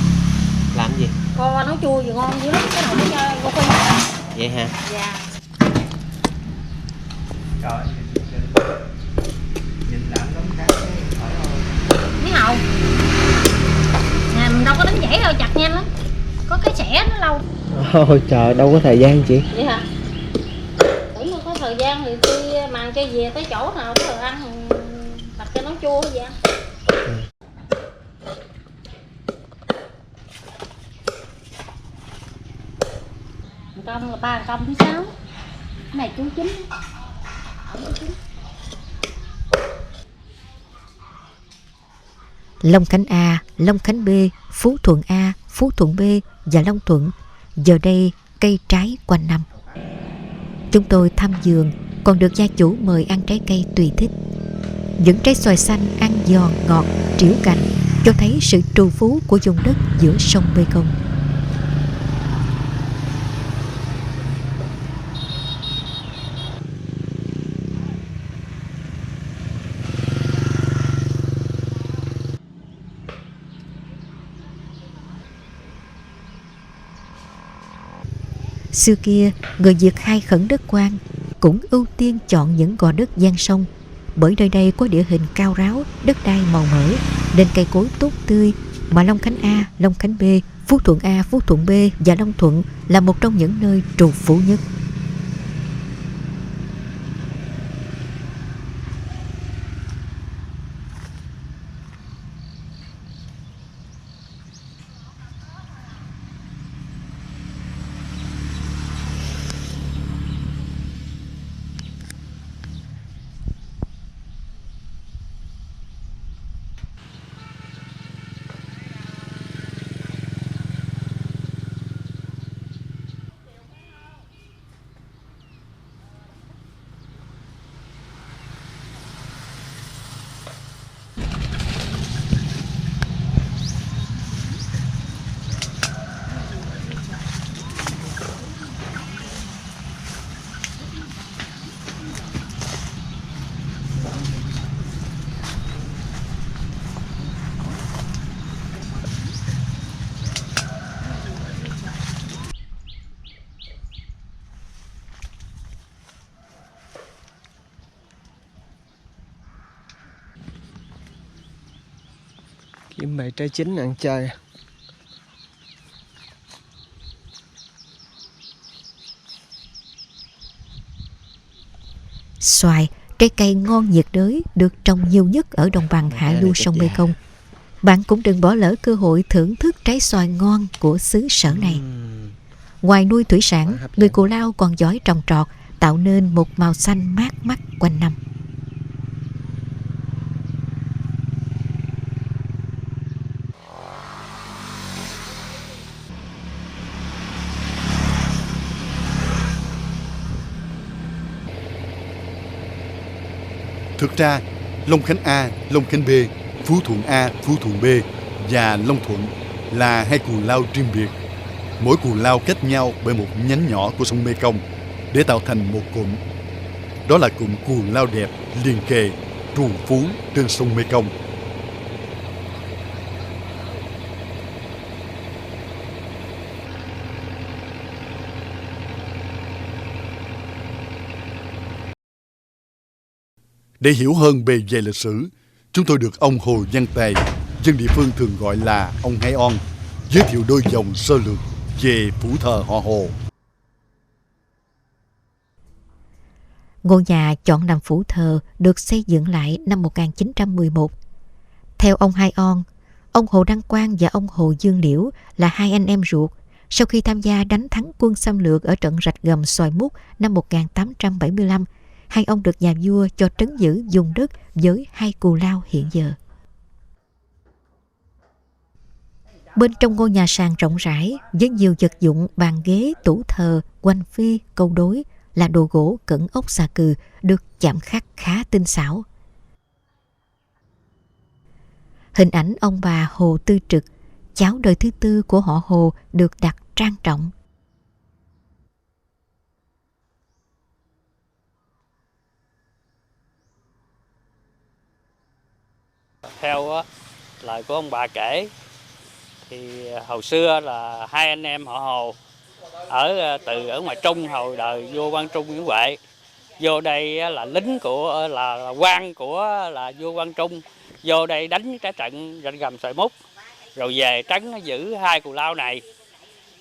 [SPEAKER 2] Làm gì?
[SPEAKER 6] Kho nấu chua gì ngon dữ lắm, cái đầu nó vô khô.
[SPEAKER 2] Vậy hả?
[SPEAKER 6] Dạ.
[SPEAKER 1] Trời, nhìn làm giống cá khỏi
[SPEAKER 6] Mấy hậu. Nè mình đâu có đánh dãy đâu, chặt nhanh lắm. Có cái xẻ nó lâu.
[SPEAKER 2] Ôi trời, đâu có thời gian chị.
[SPEAKER 6] Vậy hả? Tưởng mà có thời gian thì tôi mang cho về tới chỗ nào đó rồi ăn, đặt cho nó chua vậy. Một công là 3 công thứ 6. Cái này chú chín.
[SPEAKER 3] Long Khánh A, Long Khánh B, Phú Thuận A, Phú Thuận B và Long Thuận giờ đây cây trái quanh năm. Chúng tôi thăm vườn còn được gia chủ mời ăn trái cây tùy thích. Những trái xoài xanh ăn giòn ngọt, trĩu cành cho thấy sự trù phú của vùng đất giữa sông Mekong. Xưa kia, người Việt khai khẩn đất quan cũng ưu tiên chọn những gò đất ven sông, bởi nơi đây có địa hình cao ráo, đất đai màu mỡ nên cây cối tốt tươi, mà Long Khánh A, Long Khánh B, Phú Thuận A, Phú Thuận B và Long Thuận là một trong những nơi trù phú nhất.
[SPEAKER 2] Kiếm bày trái chín ăn chơi.
[SPEAKER 3] Xoài, trái cây ngon nhiệt đới được trồng nhiều nhất ở đồng bằng hạ lưu sông Mekong. Bạn cũng đừng bỏ lỡ cơ hội thưởng thức trái xoài ngon của xứ sở này. Ngoài nuôi thủy sản, người Cù Lao còn giỏi trồng trọt, tạo nên một màu xanh mát mắt quanh năm.
[SPEAKER 4] Thực ra, Long Khánh A, Long Khánh B, Phú Thuận A, Phú Thuận B và Long Thuận là hai cù lao riêng biệt. Mỗi cù lao cách nhau bởi một nhánh nhỏ của sông Mekong để tạo thành một cụm. Đó là cụm cù lao đẹp liền kề, trù phú trên sông Mekong. Để hiểu hơn bề dày lịch sử, chúng tôi được ông Hồ Văn Tài, dân địa phương thường gọi là ông Hai On, giới thiệu đôi dòng sơ lược về phủ thờ họ Hồ.
[SPEAKER 3] Ngôi nhà chọn làm phủ thờ được xây dựng lại năm 1911. Theo ông Hai On, ông Hồ Đăng Quang và ông Hồ Dương Liễu là hai anh em ruột. Sau khi tham gia đánh thắng quân xâm lược ở trận Rạch Gầm Xoài Mút năm 1875, hai ông được nhà vua cho trấn giữ vùng đất với hai cù lao hiện giờ. Bên trong ngôi nhà sàn rộng rãi với nhiều vật dụng bàn ghế, tủ thờ, quanh phi, câu đối là đồ gỗ cẩn ốc xà cừ được chạm khắc khá tinh xảo. Hình ảnh ông bà Hồ Tư Trực, cháu đời thứ tư của họ Hồ, được đặt trang trọng.
[SPEAKER 11] Theo lời của ông bà kể thì hồi xưa là hai anh em họ Hồ ở ngoài Trung, hồi đời vua Quang Trung Nguyễn Huệ vô đây là lính của là quan của là vua Quang Trung, vô đây đánh cái trận Rạch Gầm Xoài Mút rồi về trấn giữ hai cù lao này.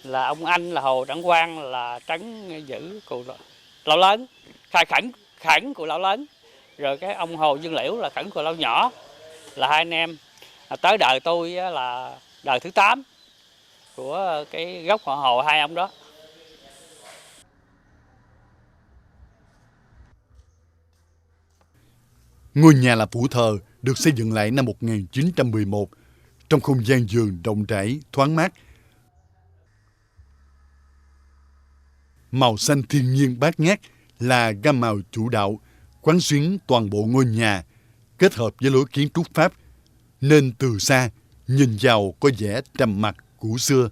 [SPEAKER 11] Là ông anh là Hồ Đăng Quang là trấn giữ cù lao lớn, khai khẩn cù lao lớn, rồi cái ông Hồ Dương Liễu là khẩn cù lao nhỏ. Là hai anh em. Tới đời tôi là đời thứ 8 của cái gốc họ Hồ hai ông đó.
[SPEAKER 4] Ngôi nhà là phủ thờ được xây dựng lại năm 1911 trong không gian vườn rộng rãi, thoáng mát. Màu xanh thiên nhiên bát ngát là gam màu chủ đạo, quán xuyến toàn bộ ngôi nhà, kết hợp với lối kiến trúc Pháp, nên từ xa nhìn vào có vẻ trầm mặc cũ xưa.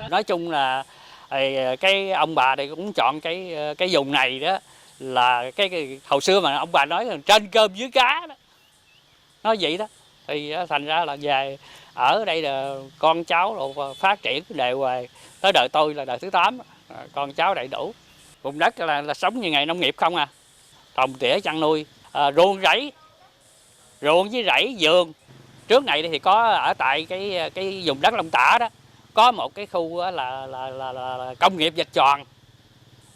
[SPEAKER 11] Nói chung là cái ông bà này cũng chọn cái vùng này đó là cái hồi xưa mà ông bà nói là trên cơm dưới cá đó, nói vậy đó, thì thành ra là về ở đây là con cháu rồi phát triển đều hoài. Tới đời tôi là đời thứ 8, con cháu đầy đủ. Vùng đất là sống như nghề nông nghiệp không à, trồng tỉa chăn nuôi, ruộng với rẫy vườn. Trước này thì có ở tại cái vùng đất Long Tả đó, có một cái khu là công nghiệp Vạch Tròn,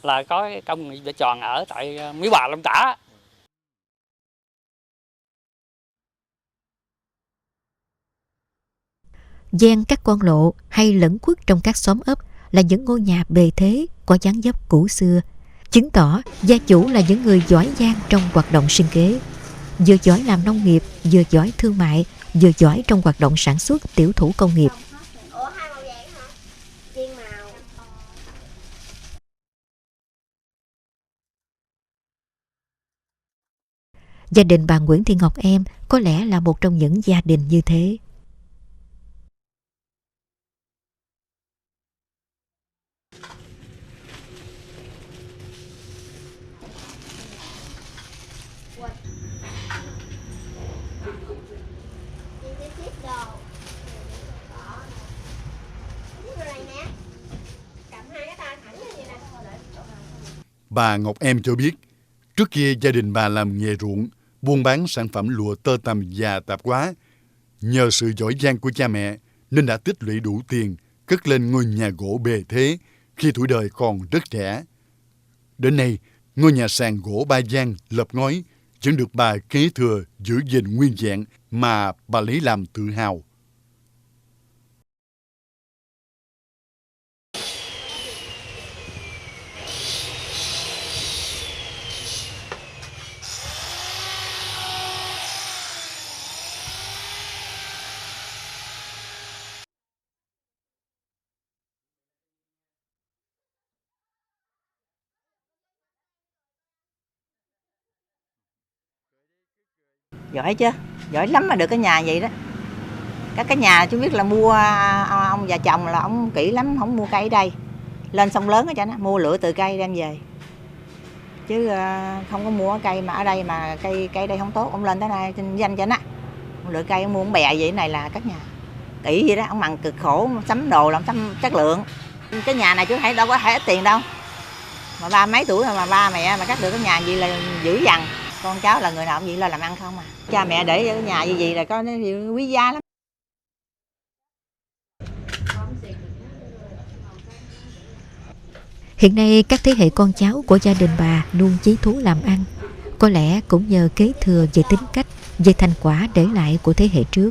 [SPEAKER 11] là có cái công nghiệp Vạch Tròn ở tại Mỹ Hòa Long Tả.
[SPEAKER 3] Gian các con lộ hay lẫn khuất trong các xóm ấp là những ngôi nhà bề thế có dáng dấp cũ xưa, chứng tỏ gia chủ là những người giỏi giang trong hoạt động sinh kế, vừa giỏi làm nông nghiệp, vừa giỏi thương mại, vừa giỏi trong hoạt động sản xuất tiểu thủ công nghiệp. Gia đình bà Nguyễn Thị Ngọc Em có lẽ là một trong những gia đình như thế.
[SPEAKER 4] Bà Ngọc Em cho biết, trước kia gia đình bà làm nghề ruộng, buôn bán sản phẩm lụa tơ tằm và tạp hóa. Nhờ sự giỏi giang của cha mẹ nên đã tích lũy đủ tiền cất lên ngôi nhà gỗ bề thế khi tuổi đời còn rất trẻ. Đến nay, ngôi nhà sàn gỗ ba gian lợp ngói vẫn được bà kế thừa giữ gìn nguyên vẹn mà bà lấy làm tự hào.
[SPEAKER 8] Giỏi chứ, giỏi lắm mà được cái nhà vậy đó. Các cái nhà chú biết là mua, ông già chồng là ông kỹ lắm, không mua cây ở đây. Lên sông lớn ở cho nó, mua lựa từ cây đem về. Chứ không có mua cây mà ở đây mà cây đây không tốt, ông lên tới đây trên danh cho nó. Ông lựa cây, ông mua ông bè vậy này là các nhà. Kỹ vậy đó, ông bằng cực khổ, sắm đồ làm sắm chất lượng. Cái nhà này chú thấy đâu có thể ít tiền đâu. Mà ba mấy tuổi rồi mà ba mẹ mà cắt được cái nhà gì là dữ dằn. Con cháu là người nào cũng vậy, lo làm ăn không à. Cha mẹ để cái nhà như gì là có nó quý giá lắm.
[SPEAKER 3] Hiện nay các thế hệ con cháu của gia đình bà luôn chí thú làm ăn. Có lẽ cũng nhờ kế thừa về tính cách, về thành quả để lại của thế hệ trước.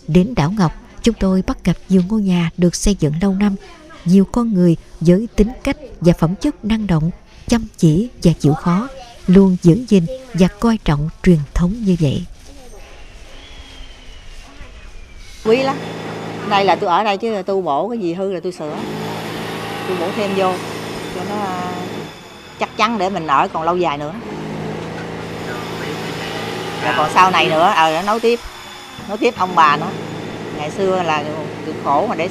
[SPEAKER 3] Đến đảo Ngọc, chúng tôi bắt gặp nhiều ngôi nhà được xây dựng lâu năm, nhiều con người với tính cách và phẩm chất năng động, chăm chỉ và chịu khó, luôn giữ gìn và coi trọng truyền thống như vậy.
[SPEAKER 8] Quý lắm. Đây là tôi ở đây chứ tu bổ cái gì hư là tôi sửa. Tôi bổ thêm vô cho nó chắc chắn để mình ở còn lâu dài nữa. Rồi còn sau này nữa, nó nối tiếp ông bà nữa. Ngày xưa là cực khổ mà để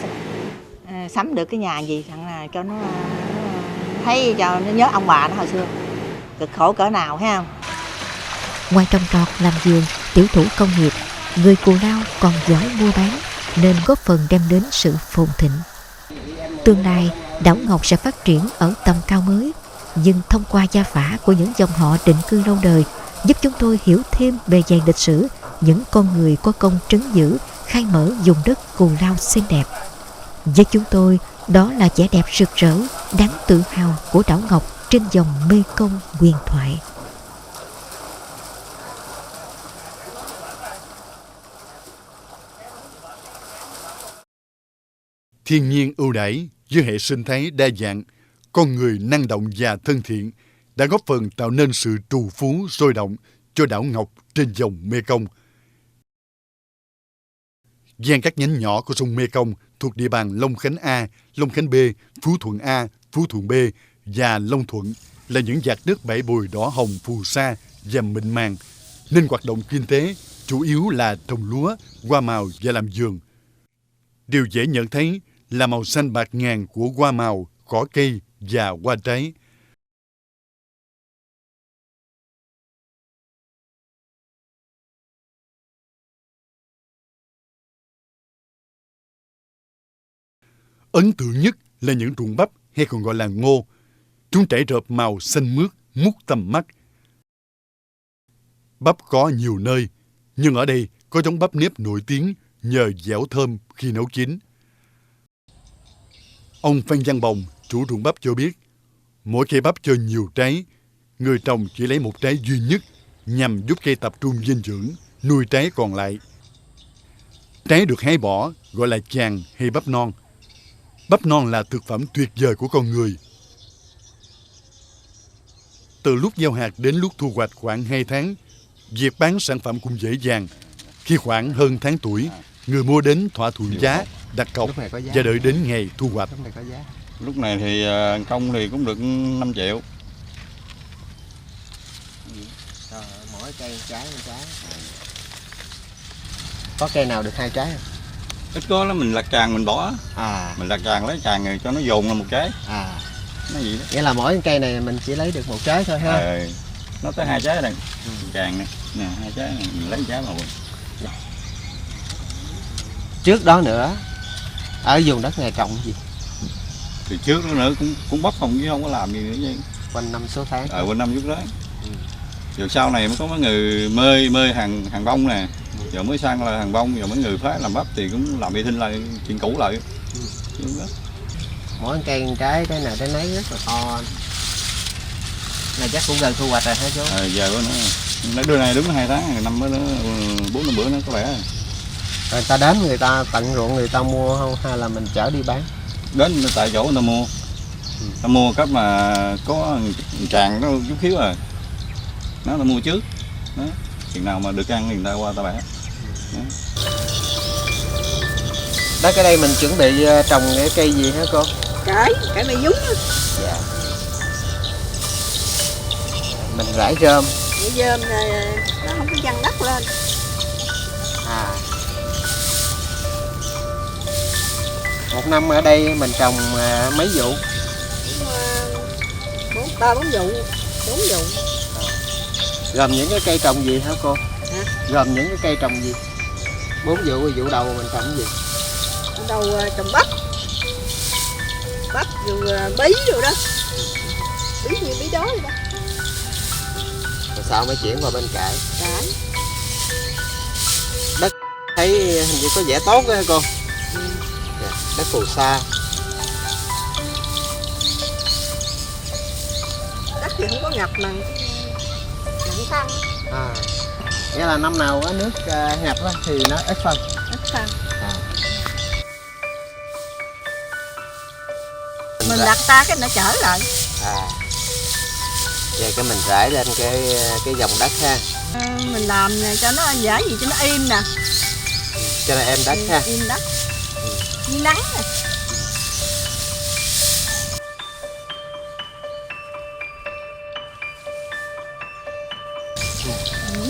[SPEAKER 8] sắm được cái nhà gì thằng là cho nó thấy, cho nó nhớ ông bà nó hồi xưa cực khổ cỡ nào, thấy không?
[SPEAKER 3] Ngoài trồng trọt làm vườn, tiểu thủ công nghiệp, người Cù Lao còn giỏi mua bán nên góp phần đem đến sự phồn thịnh. Tương lai, đảo Ngọc sẽ phát triển ở tầm cao mới, nhưng thông qua gia phả của những dòng họ định cư lâu đời, giúp chúng tôi hiểu thêm bề dày lịch sử, những con người có công trấn giữ, khai mở vùng đất Cù Lao xinh đẹp. Với chúng tôi, đó là vẻ đẹp rực rỡ, đáng tự hào của đảo Ngọc trên dòng Mê Công huyền thoại.
[SPEAKER 4] Thiên nhiên ưu đãi với hệ sinh thái đa dạng, con người năng động và thân thiện đã góp phần tạo nên sự trù phú sôi động cho đảo Ngọc trên dòng Mê Công. Gian các nhánh nhỏ của sông Mê Công thuộc địa bàn Long Khánh A, Long Khánh B, Phú Thuận A, Phú Thuận B và Long Thuận là những vạt đất bãi bồi đỏ hồng phù sa và mịn màng, nên hoạt động kinh tế chủ yếu là trồng lúa, hoa màu và làm vườn. Điều dễ nhận thấy là màu xanh bạc ngàn của hoa màu, cỏ cây và hoa trái. Ấn tượng nhất là những ruộng bắp hay còn gọi là ngô. Chúng trải rợp màu xanh mướt, mút tầm mắt. Bắp có nhiều nơi, nhưng ở đây có giống bắp nếp nổi tiếng nhờ dẻo thơm khi nấu chín. Ông Phan Văn Bồng, chủ ruộng bắp cho biết, mỗi cây bắp cho nhiều trái, người trồng chỉ lấy một trái duy nhất nhằm giúp cây tập trung dinh dưỡng, nuôi trái còn lại. Trái được hái bỏ gọi là chàng hay bắp non. Bắp non là thực phẩm tuyệt vời của con người. Từ lúc gieo hạt đến lúc thu hoạch khoảng 2 tháng, việc bán sản phẩm cũng dễ dàng. Khi khoảng hơn tháng tuổi, người mua đến thỏa thuận giá, đặt cọc và đợi đến ngày thu hoạch.
[SPEAKER 9] Lúc này thì công thì cũng được 5 triệu.
[SPEAKER 2] Mỗi cây trái. Có cây nào được 2 trái không?
[SPEAKER 9] Ít có lắm, mình lặt tràn mình bỏ. Mình lặt tràn lấy tràn rồi cho nó dồn là một trái. Nó gì đó.
[SPEAKER 2] Nghĩa là mỗi cây này mình chỉ lấy được 1 trái thôi ha.
[SPEAKER 9] Nó tới 2 trái này. Tràn này, nè 2 trái này, mình lấy trái mà.
[SPEAKER 2] Trước đó nữa, ở vùng đất này trồng gì?
[SPEAKER 9] Thì trước đó nữa cũng bắp không chứ không có làm gì nữa chứ.
[SPEAKER 2] Quanh năm số tháng.
[SPEAKER 9] Quanh năm trước đấy. Rồi sau này mới có mấy người mơi hàng bông nè. Giờ mới sang là hàng bông, giờ mấy người phá làm bắp thì cũng làm vệ sinh lại chuyện cũ lại.
[SPEAKER 2] Mỗi cây trái nào trái nấy rất là to. Này chắc cũng gần thu hoạch rồi hả chú?
[SPEAKER 9] Giờ nó đưa này đúng 2 tháng, năm mới 4-5 bữa nó có lẽ.
[SPEAKER 2] Rồi ta đến người ta tận ruộng người ta mua không hay là mình chở đi bán?
[SPEAKER 9] Đến tại chỗ người ta mua. Ta mua cấp mà có tràn nó chút xíu rồi. Nó ta mua trước. Đó. Chừng nào mà được ăn thì người ta qua ta bán.
[SPEAKER 2] Đó, cái đây mình chuẩn bị trồng cái cây gì hả cô?
[SPEAKER 8] Cải mì dúng.
[SPEAKER 2] Dạ. Mình rải rơm.
[SPEAKER 8] Rải rơm rồi nó không có văng đất lên.
[SPEAKER 2] Một năm ở đây mình trồng mấy vụ?
[SPEAKER 8] 3-4 vụ, 4 vụ.
[SPEAKER 2] Gồm những cái cây trồng gì hả cô?
[SPEAKER 8] Hả?
[SPEAKER 2] Gồm những cái cây trồng gì? 4 vụ, vụ đầu mình trồng gì?
[SPEAKER 8] đầu trồng bắp rồi bí rồi đó, bí như bí đó vậy đó.
[SPEAKER 2] Rồi sao mới chuyển qua bên cải?
[SPEAKER 8] Cải.
[SPEAKER 2] Đất thấy hình như có vẻ tốt đó cô. Dạ, đất phù sa.
[SPEAKER 8] Đất thì không có ngập mà nặng phân.
[SPEAKER 2] Nghĩa là năm nào có nước ngập á thì nó ít phân.
[SPEAKER 8] Ít phân. Mình đặt ta cái nó trở lại.
[SPEAKER 2] Vậy cái mình rải lên cái dòng đất ha.
[SPEAKER 8] Mình làm cho nó dễ gì cho nó im nè.
[SPEAKER 2] Cho nó êm đất ha.
[SPEAKER 8] Im đất. Như nắng nè.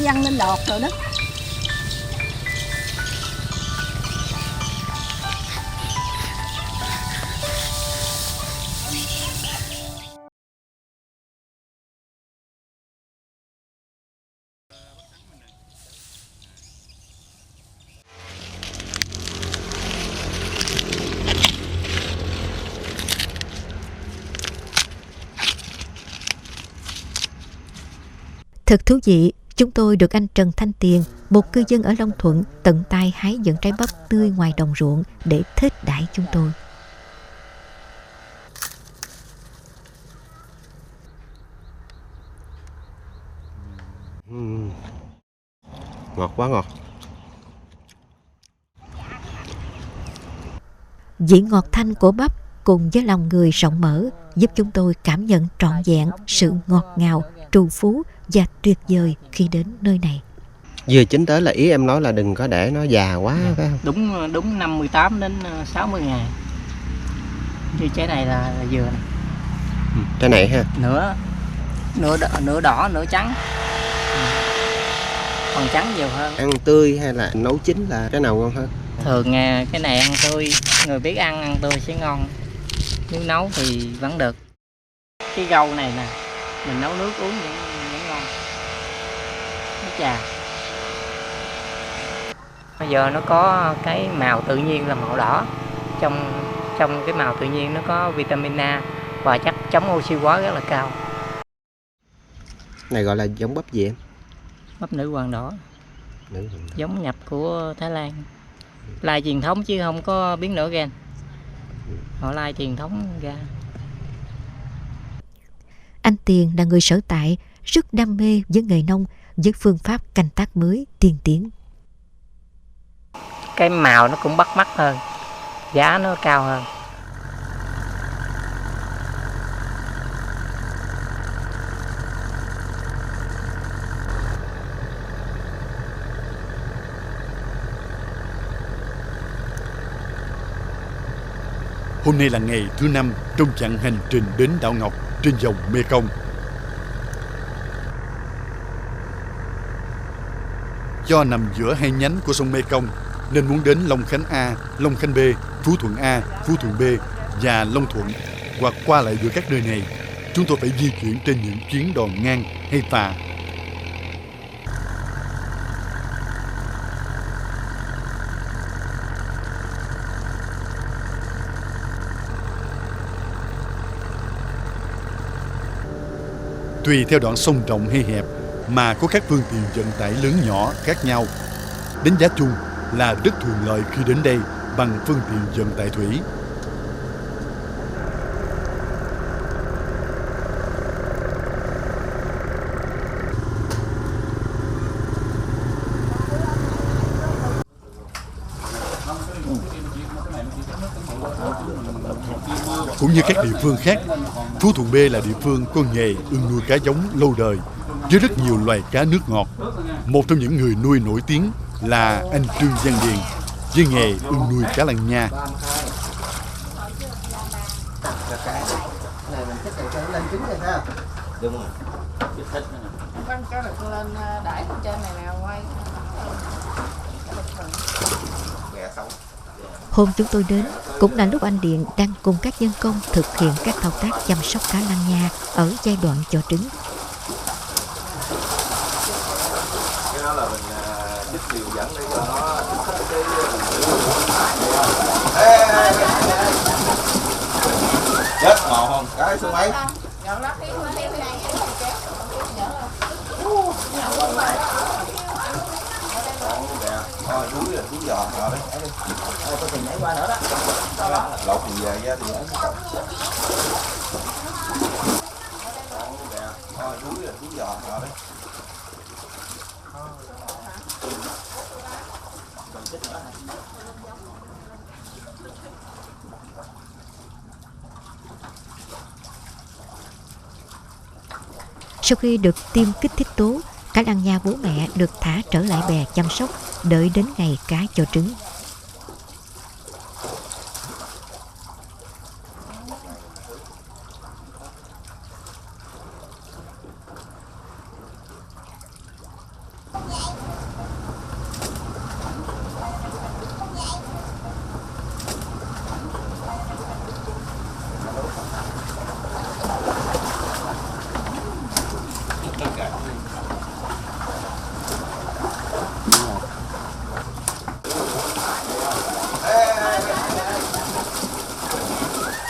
[SPEAKER 8] Văng lên đọt rồi đó.
[SPEAKER 3] Thật thú vị, chúng tôi được anh Trần Thanh Tiền, một cư dân ở Long Thuận, tận tay hái những trái bắp tươi ngoài đồng ruộng để thết đãi chúng tôi.
[SPEAKER 2] Ngọt quá ngọt.
[SPEAKER 3] Vị ngọt thanh của bắp cùng với lòng người rộng mở giúp chúng tôi cảm nhận trọn vẹn sự ngọt ngào, trù phú và tuyệt vời khi đến nơi này.
[SPEAKER 2] Vừa chín tới là ý em nói là đừng có để nó già quá phải không?
[SPEAKER 12] Đúng 58 đến 60 ngày. Như trái này là vừa này.
[SPEAKER 2] Trái này ha.
[SPEAKER 12] Nửa đỏ nửa trắng. Còn trắng nhiều hơn.
[SPEAKER 2] Ăn tươi hay là nấu chín là cái nào ngon hơn?
[SPEAKER 12] Thường cái này ăn tươi, người biết ăn tươi sẽ ngon. Nếu nấu thì vẫn được. Cái rau này nè, mình nấu nước uống vẫn ngon. Nước trà. Bây giờ nó có cái màu tự nhiên là màu đỏ. Trong cái màu tự nhiên nó có vitamin A và chất chống oxy hóa rất là cao.
[SPEAKER 2] Này gọi là giống bắp gì em?
[SPEAKER 12] Bắp nữ hoàng đỏ. Giống nhập của Thái Lan. Lai truyền thống chứ không có biến đổi gen. Họ lai truyền thống ra.
[SPEAKER 3] Anh Tiền là người sở tại, rất đam mê với nghề nông, với phương pháp canh tác mới tiên tiến.
[SPEAKER 12] Cái màu nó cũng bắt mắt hơn, giá nó cao hơn.
[SPEAKER 4] Hôm nay là ngày thứ 5 trong chặng hành trình đến đảo Ngọc trên dòng Mekong. Do nằm giữa hai nhánh của sông Mekong nên muốn đến Long Khánh A, Long Khánh B, Phú Thuận A, Phú Thuận B và Long Thuận hoặc qua lại giữa các nơi này, chúng tôi phải di chuyển trên những chuyến đò ngang hay phà. Tùy theo đoạn sông rộng hay hẹp mà có các phương tiện vận tải lớn nhỏ khác nhau. Đánh giá chung là rất thuận lợi khi đến đây bằng phương tiện vận tải thủy. Cũng như các địa phương khác, Phú Thuận B là địa phương có nghề ươm nuôi cá giống lâu đời với rất nhiều loài cá nước ngọt. Một trong những người nuôi nổi tiếng là anh Trương Văn Điền với nghề ươm nuôi cá lăng nha.
[SPEAKER 2] Này mình thích cho nó lên trứng rồi ha.
[SPEAKER 1] Đúng rồi. Thích.
[SPEAKER 6] Con cho được lên đẩy lên trên này nào quay.
[SPEAKER 3] Hôm chúng tôi đến cũng là lúc anh Điện đang cùng các nhân công thực hiện các thao tác chăm sóc cá lăng nha ở giai đoạn cho trứng.
[SPEAKER 1] Cái đó là mình đứt điều dẫn để cho nó Chết ngọt không? Cái số mấy? Đuối giò rồi đấy. Tôi tìm nhảy qua nữa đó. Lột thì về ra thì đuối giò rồi đấy.
[SPEAKER 3] Sau khi được tiêm kích thích tố, cá lăng nha bố mẹ được thả trở lại bè chăm sóc, đợi đến ngày cá cho trứng.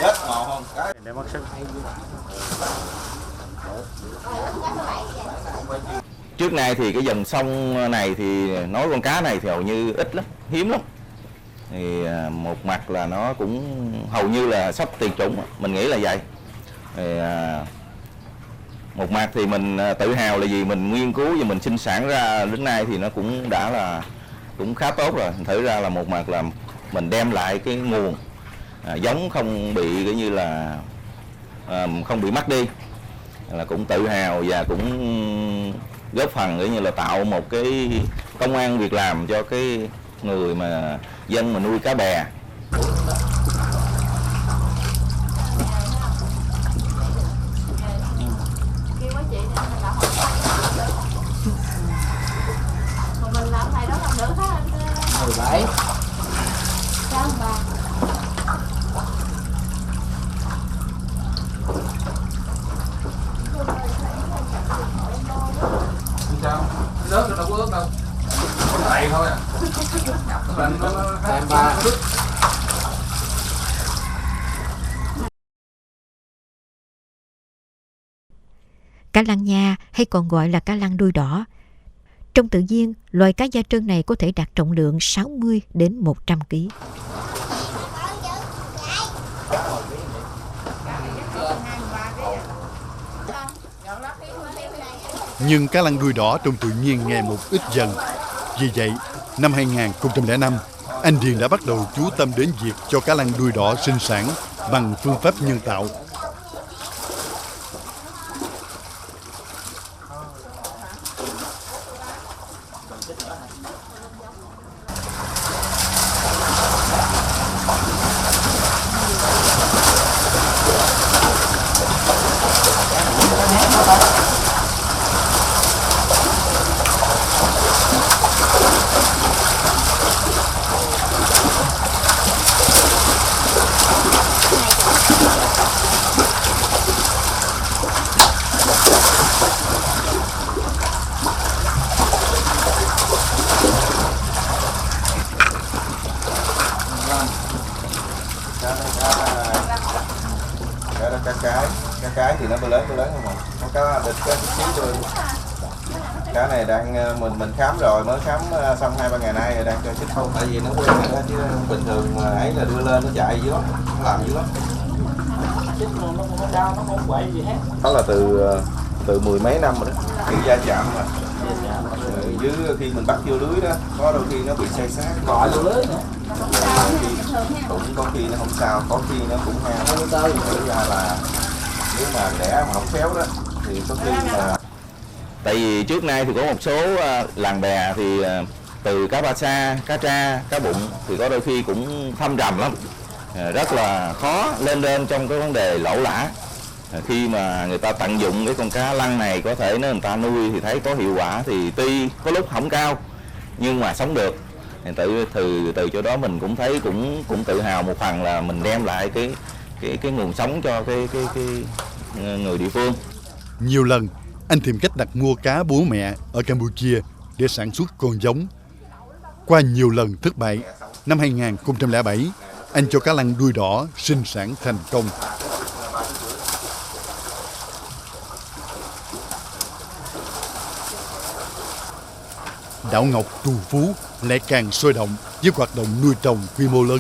[SPEAKER 1] Chết ngọt không? Cái
[SPEAKER 12] để mất sức.
[SPEAKER 1] Trước nay thì cái dòng sông này thì nói con cá này thì hầu như ít lắm, hiếm lắm. Thì một mặt là nó cũng hầu như là sắp tuyệt chủng, mình nghĩ là vậy. Thì một mặt thì mình tự hào là vì mình nghiên cứu và mình sinh sản ra đến nay thì nó cũng đã là cũng khá tốt rồi. Thử ra là một mặt là mình đem lại cái nguồn giống không bị cái như là không bị mất đi, là cũng tự hào và cũng góp phần cái như là tạo một cái công ăn việc làm cho cái người mà dân mà nuôi cá bè.
[SPEAKER 13] Lớn đâu có ướt đâu. Đầy thôi à. Em ba.
[SPEAKER 3] Cá lăng nha hay còn gọi là cá lăng đuôi đỏ. Trong tự nhiên, loài cá da trơn này có thể đạt trọng lượng 60 đến 100 kg.
[SPEAKER 4] Nhưng cá lăng đuôi đỏ trong tự nhiên ngày một ít dần. Vì vậy, năm 2005, anh Điền đã bắt đầu chú tâm đến việc cho cá lăng đuôi đỏ sinh sản bằng phương pháp nhân tạo.
[SPEAKER 1] Cá cái thì nó bơi lớn không ạ? Có cá đực cá xíu thôi. Cá này đang mình khám rồi, mới khám xong 2-3 ngày nay rồi, đang cho chích không, tại vì nó quen rồi chứ bình thường mà ấy là đưa lên nó chạy dữ lắm, nó làm dữ lắm.
[SPEAKER 12] Chích nó không đau, nó không quậy gì hết.
[SPEAKER 1] Đó là từ mười mấy năm rồi đó, bị va chạm mà. Dưới khi mình bắt vô lưới đó, có đôi khi nó bị say sát,
[SPEAKER 12] cọ vô lưới nữa.
[SPEAKER 1] Cũng có khi nó không sao, có khi nó cũng hao. Thực ra là nếu mà đẻ mà không khéo đó thì có khi là, tại vì trước nay thì có một số làng bè thì từ cá ba sa, cá tra, cá bụng thì có đôi khi cũng thâm trầm lắm, rất là khó lên trong cái vấn đề lỗ lã. Khi mà người ta tận dụng cái con cá lăng này, có thể nếu người ta nuôi thì thấy có hiệu quả, thì tuy có lúc không cao nhưng mà sống được. Từ chỗ đó mình cũng thấy cũng tự hào một phần là mình đem lại cái nguồn sống cho cái người địa phương.
[SPEAKER 4] Nhiều lần anh tìm cách đặt mua cá bố mẹ ở Campuchia để sản xuất con giống. Qua nhiều lần thất bại, năm 2007 anh cho cá lăng đuôi đỏ sinh sản thành công. đảo Ngọc trù phú lại càng sôi động với hoạt động nuôi trồng quy mô lớn.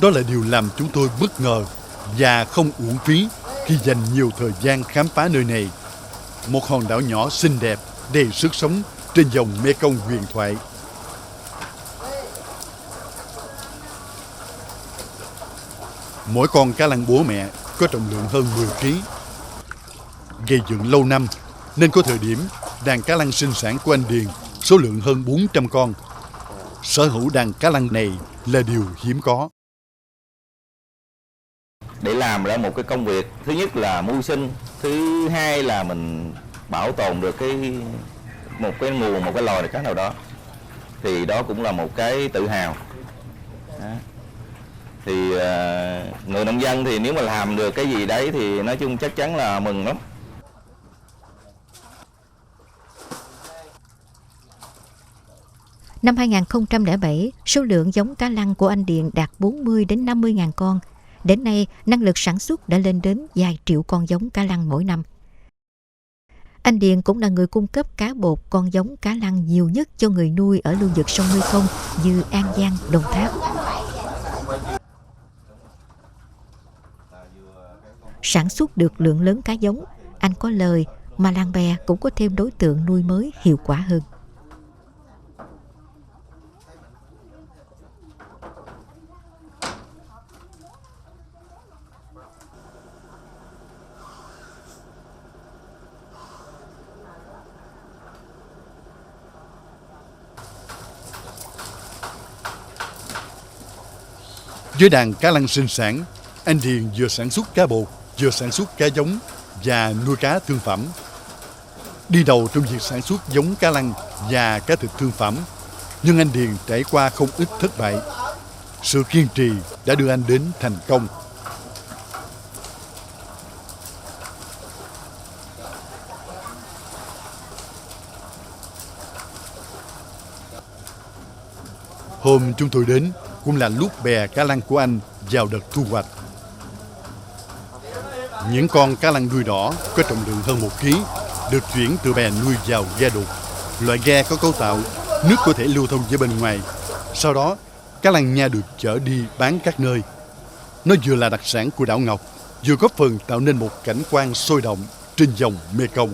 [SPEAKER 4] Đó là điều làm chúng tôi bất ngờ và không uổng phí khi dành nhiều thời gian khám phá nơi này. Một hòn đảo nhỏ xinh đẹp, đầy sức sống trên dòng Mekong huyền thoại. Mỗi con cá lăng bố mẹ có trọng lượng hơn 10 kg. Gây dựng lâu năm nên có thời điểm đàn cá lăng sinh sản của anh Điền số lượng hơn 400 con. Sở hữu đàn cá lăng này là điều hiếm có.
[SPEAKER 1] Để làm ra một cái công việc, thứ nhất là mưu sinh, thứ hai là mình bảo tồn được một cái nguồn, một cái loài cá nào đó, thì đó cũng là một cái tự hào. Đó. Thì người nông dân thì nếu mà làm được cái gì đấy thì nói chung chắc chắn là mừng lắm.
[SPEAKER 3] Năm 2007, số lượng giống cá lăng của anh Điền đạt 40 đến 50 ngàn con. Đến nay, năng lực sản xuất đã lên đến vài triệu con giống cá lăng mỗi năm. Anh Điền cũng là người cung cấp cá bột, con giống cá lăng nhiều nhất cho người nuôi ở lưu vực sông Mekong như An Giang, Đồng Tháp. Sản xuất được lượng lớn cá giống, anh có lời mà làng bè cũng có thêm đối tượng nuôi mới hiệu quả hơn.
[SPEAKER 4] Với đàn cá lăng sinh sản, anh Điền vừa sản xuất cá bột, vừa sản xuất cá giống và nuôi cá thương phẩm. Đi đầu trong việc sản xuất giống cá lăng và cá thịt thương phẩm, nhưng anh Điền trải qua không ít thất bại. Sự kiên trì đã đưa anh đến thành công. Hôm chúng tôi đến cũng là lúc bè cá lăng của anh vào đợt thu hoạch. Những con cá lăng đuôi đỏ có trọng lượng hơn 1 kg được chuyển từ bè nuôi vào ghe đục. Loại ghe có cấu tạo nước có thể lưu thông với bên ngoài. Sau đó, cá lăng nha được chở đi bán các nơi. Nó vừa là đặc sản của đảo Ngọc, vừa góp phần tạo nên một cảnh quan sôi động trên dòng Mekong.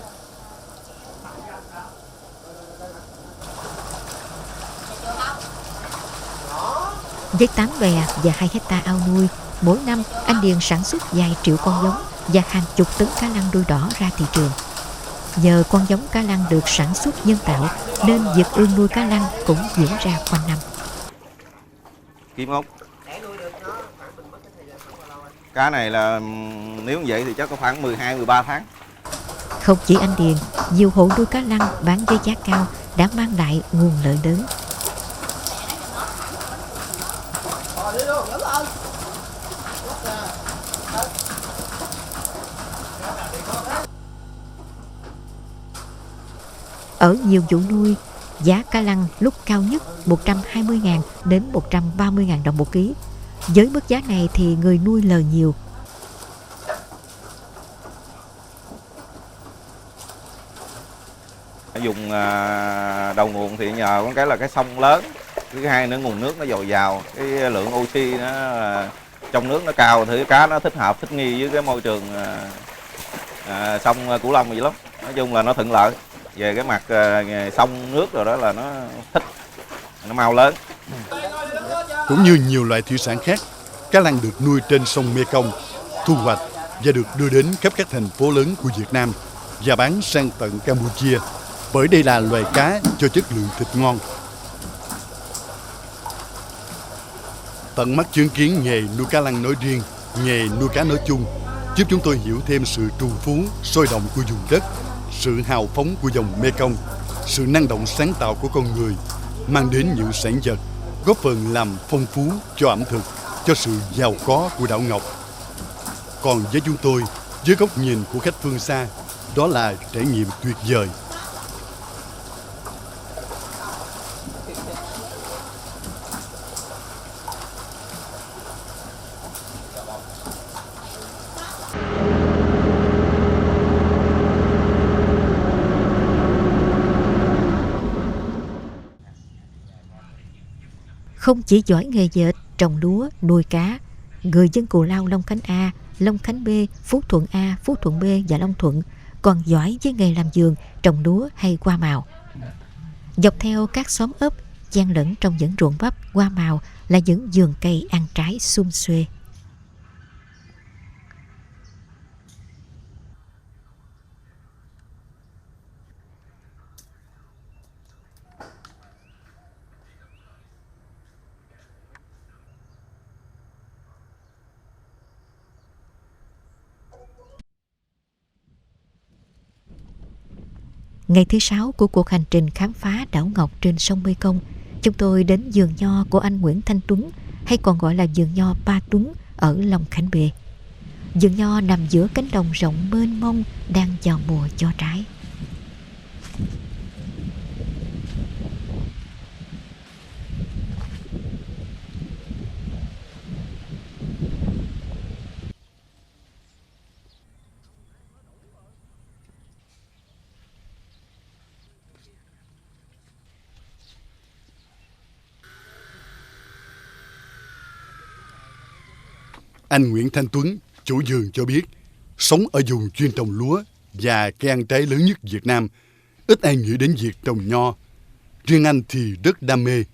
[SPEAKER 3] Với 8 bè và 2 hectare ao nuôi, mỗi năm anh Điền sản xuất vài triệu con giống và hàng chục tấn cá lăng đuôi đỏ ra thị trường. Nhờ con giống cá lăng được sản xuất nhân tạo nên việc ươm nuôi cá lăng cũng diễn ra quanh năm.
[SPEAKER 1] Kiếm ốc. Cá này là nếu như vậy thì chắc có khoảng 12-13 tháng.
[SPEAKER 3] Không chỉ anh Điền, nhiều hộ nuôi cá lăng bán với giá cao đã mang lại nguồn lợi lớn. Ở nhiều vụ nuôi, giá cá lăng lúc cao nhất 120.000 đến 130.000 đồng một ký. Với mức giá này thì người nuôi lời nhiều.
[SPEAKER 1] Dùng đầu nguồn thì nhờ có cái là cái sông lớn, thứ hai nữa nguồn nước nó dồi dào, cái lượng oxy nó trong nước nó cao thì cá nó thích hợp, thích nghi với cái môi trường sông Cửu Long vậy lắm. Nói chung là nó thuận lợi về cái mặt sông nước rồi đó, là nó thích, nó mau lớn.
[SPEAKER 4] Cũng như nhiều loại thủy sản khác, cá lăng được nuôi trên sông Mekong, thu hoạch và được đưa đến khắp các thành phố lớn của Việt Nam và bán sang tận Campuchia, bởi đây là loài cá cho chất lượng thịt ngon. Tận mắt chứng kiến nghề nuôi cá lăng nói riêng, nghề nuôi cá nói chung, giúp chúng tôi hiểu thêm sự trù phú, sôi động của vùng đất, sự hào phóng của dòng Mekong, sự năng động sáng tạo của con người, mang đến những sản vật, góp phần làm phong phú cho ẩm thực, cho sự giàu có của đảo Ngọc. Còn với chúng tôi, với góc nhìn của khách phương xa, đó là trải nghiệm tuyệt vời.
[SPEAKER 3] Không chỉ giỏi nghề dệt, trồng lúa, nuôi cá, người dân Cù Lao Long Khánh A, Long Khánh B, Phú Thuận A, Phú Thuận B và Long Thuận còn giỏi với nghề làm vườn, trồng lúa hay hoa màu. Dọc theo các xóm ấp, chen lẫn trong những ruộng bắp, hoa màu là những vườn cây ăn trái sum xuê. Ngày thứ 6 của cuộc hành trình khám phá đảo Ngọc trên sông Mê Công, chúng tôi đến vườn nho của anh Nguyễn Thanh Tuấn, hay còn gọi là vườn nho Ba Tuấn ở Long Khánh B. Vườn nho nằm giữa cánh đồng rộng mênh mông đang vào mùa cho trái.
[SPEAKER 4] Anh Nguyễn Thanh Tuấn, chủ vườn cho biết, sống ở vùng chuyên trồng lúa và cây ăn trái lớn nhất Việt Nam, ít ai nghĩ đến việc trồng nho. Riêng anh thì rất đam mê.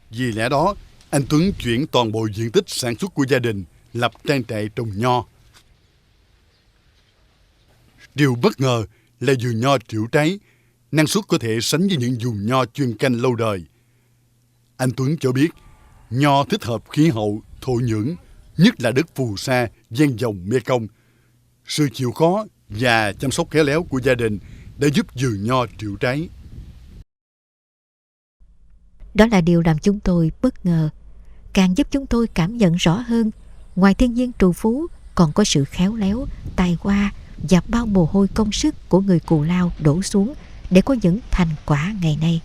[SPEAKER 4] Vì lẽ đó, anh Tuấn chuyển toàn bộ diện tích sản xuất của gia đình lập trang trại trồng nho. Điều bất ngờ là vườn nho trĩu trái, năng suất có thể sánh với những vùng nho chuyên canh lâu đời. Anh Tuấn cho biết, nho thích hợp khí hậu, thổ nhưỡng, nhất là đất phù sa ven dòng Mê Công. Sự chịu khó và chăm sóc khéo léo của gia đình đã giúp vườn nho trĩu trái.
[SPEAKER 3] Đó là điều làm chúng tôi bất ngờ, càng giúp chúng tôi cảm nhận rõ hơn, ngoài thiên nhiên trù phú còn có sự khéo léo, tài hoa và bao mồ hôi công sức của người Cù Lao đổ xuống để có những thành quả ngày nay.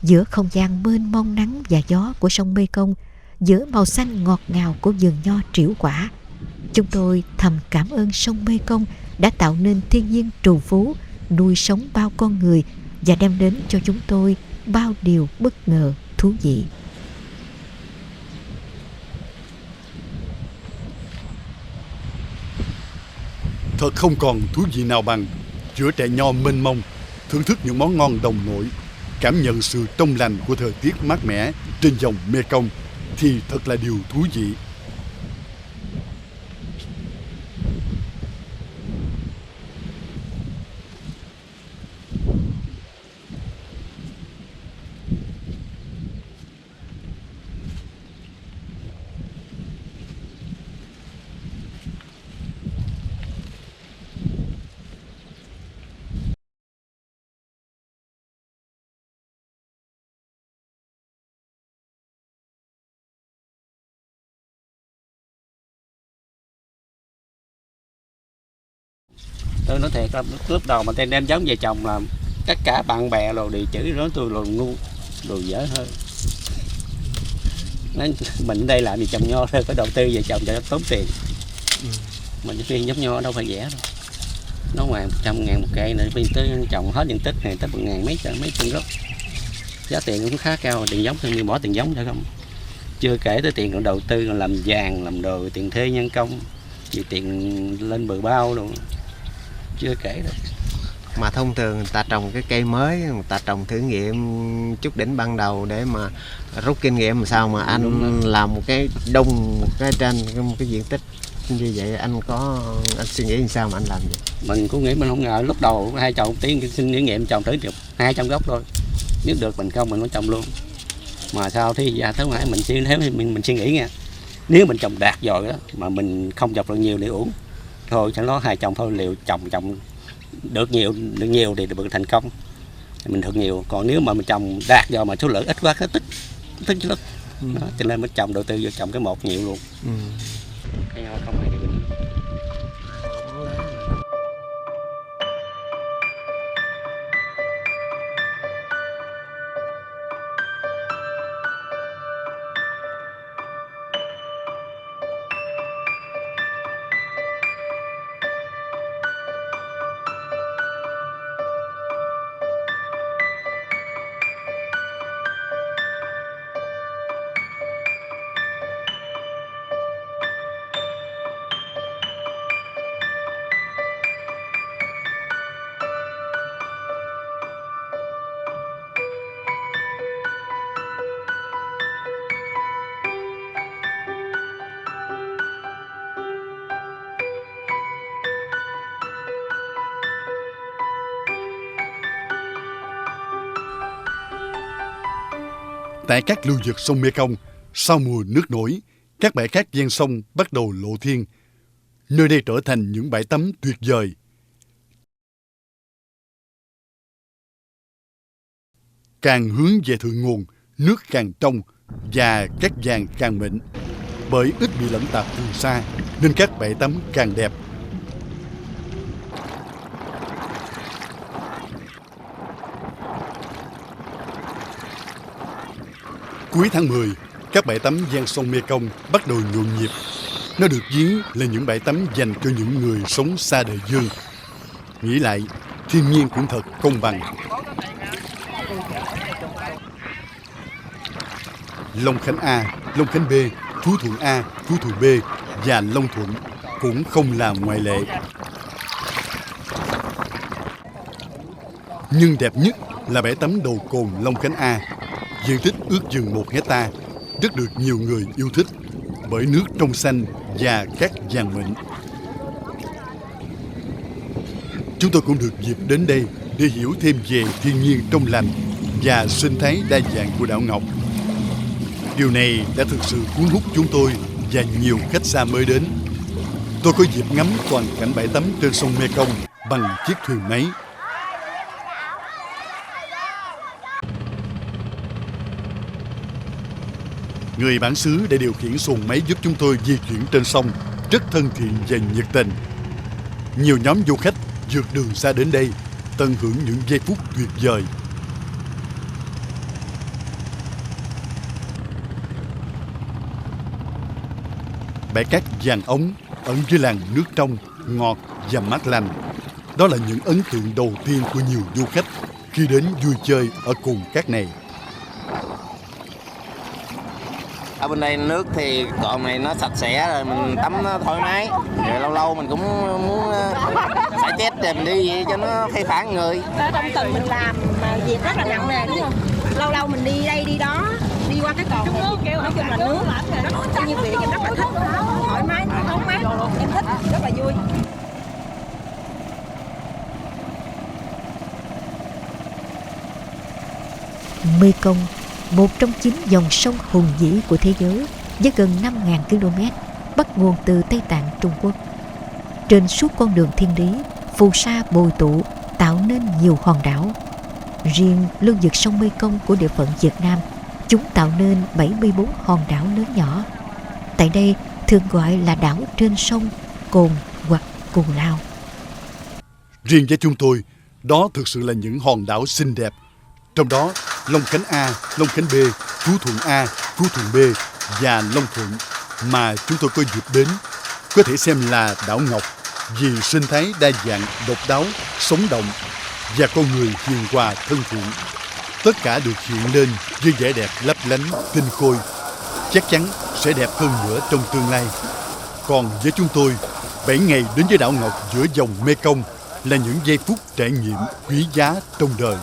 [SPEAKER 3] Giữa không gian mênh mông nắng và gió của sông Mê Công, giữa màu xanh ngọt ngào của vườn nho trĩu quả, chúng tôi thầm cảm ơn sông Mê Công đã tạo nên thiên nhiên trù phú, nuôi sống bao con người và đem đến cho chúng tôi bao điều bất ngờ thú vị.
[SPEAKER 4] Thật không còn thú vị nào bằng giữa trại nho mênh mông, thưởng thức những món ngon đồng nội, cảm nhận sự trong lành của thời tiết mát mẻ trên dòng Mê Công thì thật là điều thú vị.
[SPEAKER 11] Tôi nói thiệt là lúc đầu mà tên đem giống về trồng là tất cả bạn bè rồi đều chửi nói tôi là ngu, đồ dở hơn. Nói mình đây làm gì trồng nho thôi, phải đầu tư về trồng cho tốn tiền. Mình khi giống nho đâu phải rẻ đâu. Nó ngoài 100.000 một cây này, khi tới trồng hết diện tích này tới 1.000 mấy chân gốc. Giá tiền cũng khá cao, tiền giống như bỏ tiền giống thôi không. Chưa kể tới tiền còn đầu tư, còn làm vàng, làm đồ, tiền thuê nhân công, vì tiền lên bờ bao luôn. Chưa kể rồi.
[SPEAKER 2] Mà thông thường người ta trồng cái cây mới, người ta trồng thử nghiệm chút đỉnh ban đầu để mà rút kinh nghiệm. Làm sao mà anh làm một cái đông, một cái trên một cái diện tích như vậy, anh suy nghĩ làm sao mà anh làm vậy?
[SPEAKER 11] Mình cũng nghĩ, mình không ngờ lúc đầu hai chồng tiếng xin thử nghiệm trồng thử được 200 gốc thôi, nếu được mình không mình có trồng luôn. Mà sau thì giờ tới mãi mình suy nghĩ nha, nếu mình trồng đạt rồi đó mà mình không trồng được nhiều để uổng thôi, chẳng nó hai chồng thôi, liệu trồng được nhiều thì được thành công, mình được nhiều. Còn nếu mà mình trồng đạt rồi mà số lượng ít quá, tích lắm. Cho nên mình trồng đầu tư vô trồng cái một nhiều luôn. Cái nho không phải bình.
[SPEAKER 4] Tại các lưu vực sông Mekong, sau mùa nước nổi, các bãi cát ven sông bắt đầu lộ thiên. Nơi đây trở thành những bãi tắm tuyệt vời. Càng hướng về thượng nguồn, nước càng trong và cát vàng càng mịn. Bởi ít bị lẫn tạp phù sa nên các bãi tắm càng đẹp. Cuối tháng 10, các bãi tắm ven sông Mekong bắt đầu nhộn nhịp. Nó được ví là những bãi tắm dành cho những người sống xa đời dương. Nghĩ lại, thiên nhiên cũng thật công bằng. Long Khánh A, Long Khánh B, Phú Thuận A, Phú Thuận B và Long Thuận cũng không là ngoại lệ. Nhưng đẹp nhất là bãi tắm đầu cồn Long Khánh A. Diện tích ước chừng 1 hectare, rất được nhiều người yêu thích bởi nước trong xanh và cát vàng mịn. Chúng tôi cũng được dịp đến đây để hiểu thêm về thiên nhiên trong lành và sinh thái đa dạng của đảo Ngọc. Điều này đã thực sự cuốn hút chúng tôi và nhiều khách xa mới đến. Tôi có dịp ngắm toàn cảnh bãi tắm trên sông Mekong bằng chiếc thuyền máy. Người bản xứ đã điều khiển xuồng máy giúp chúng tôi di chuyển trên sông, rất thân thiện và nhiệt tình. Nhiều nhóm du khách vượt đường xa đến đây, tận hưởng những giây phút tuyệt vời. Bãi cát vàng ống ẩn dưới làn nước trong, ngọt và mát lành. Đó là những ấn tượng đầu tiên của nhiều du khách khi đến vui chơi ở cồn cát này.
[SPEAKER 1] Ở bên đây nước thì cồn này nó sạch sẽ rồi, mình tắm nó thoải mái. Rồi lâu lâu mình cũng muốn xả chết rồi mình đi vậy cho nó khai phá người.
[SPEAKER 8] Trong tuần mình làm việc rất là nặng nề đúng không? Lâu lâu mình đi đây đi đó, đi qua cái cồn này, nói chung là nước nó như vậy em rất là thích, thoải mái, nóng mát, em thích, rất là vui.
[SPEAKER 3] Mekong, một trong 9 dòng sông hùng vĩ của thế giới với gần 5.000 km, bắt nguồn từ Tây Tạng, Trung Quốc. Trên suốt con đường thiên lý, phù sa bồi tụ tạo nên nhiều hòn đảo. Riêng lưu vực sông Mekong của địa phận Việt Nam, chúng tạo nên 74 hòn đảo lớn nhỏ. Tại đây thường gọi là đảo trên sông, cồn hoặc cù lao.
[SPEAKER 4] Riêng với chúng tôi, đó thực sự là những hòn đảo xinh đẹp. Trong đó, Long Khánh A, Long Khánh B, Phú Thuận A, Phú Thuận B và Long Thuận mà chúng tôi có dịp đến có thể xem là đảo Ngọc vì sinh thái đa dạng, độc đáo, sống động và con người hiền hòa thân thiện. Tất cả được hiện lên với vẻ đẹp lấp lánh, tinh khôi, chắc chắn sẽ đẹp hơn nữa trong tương lai. Còn với chúng tôi, 7 ngày đến với đảo Ngọc giữa dòng Mekong là những giây phút trải nghiệm quý giá trong đời.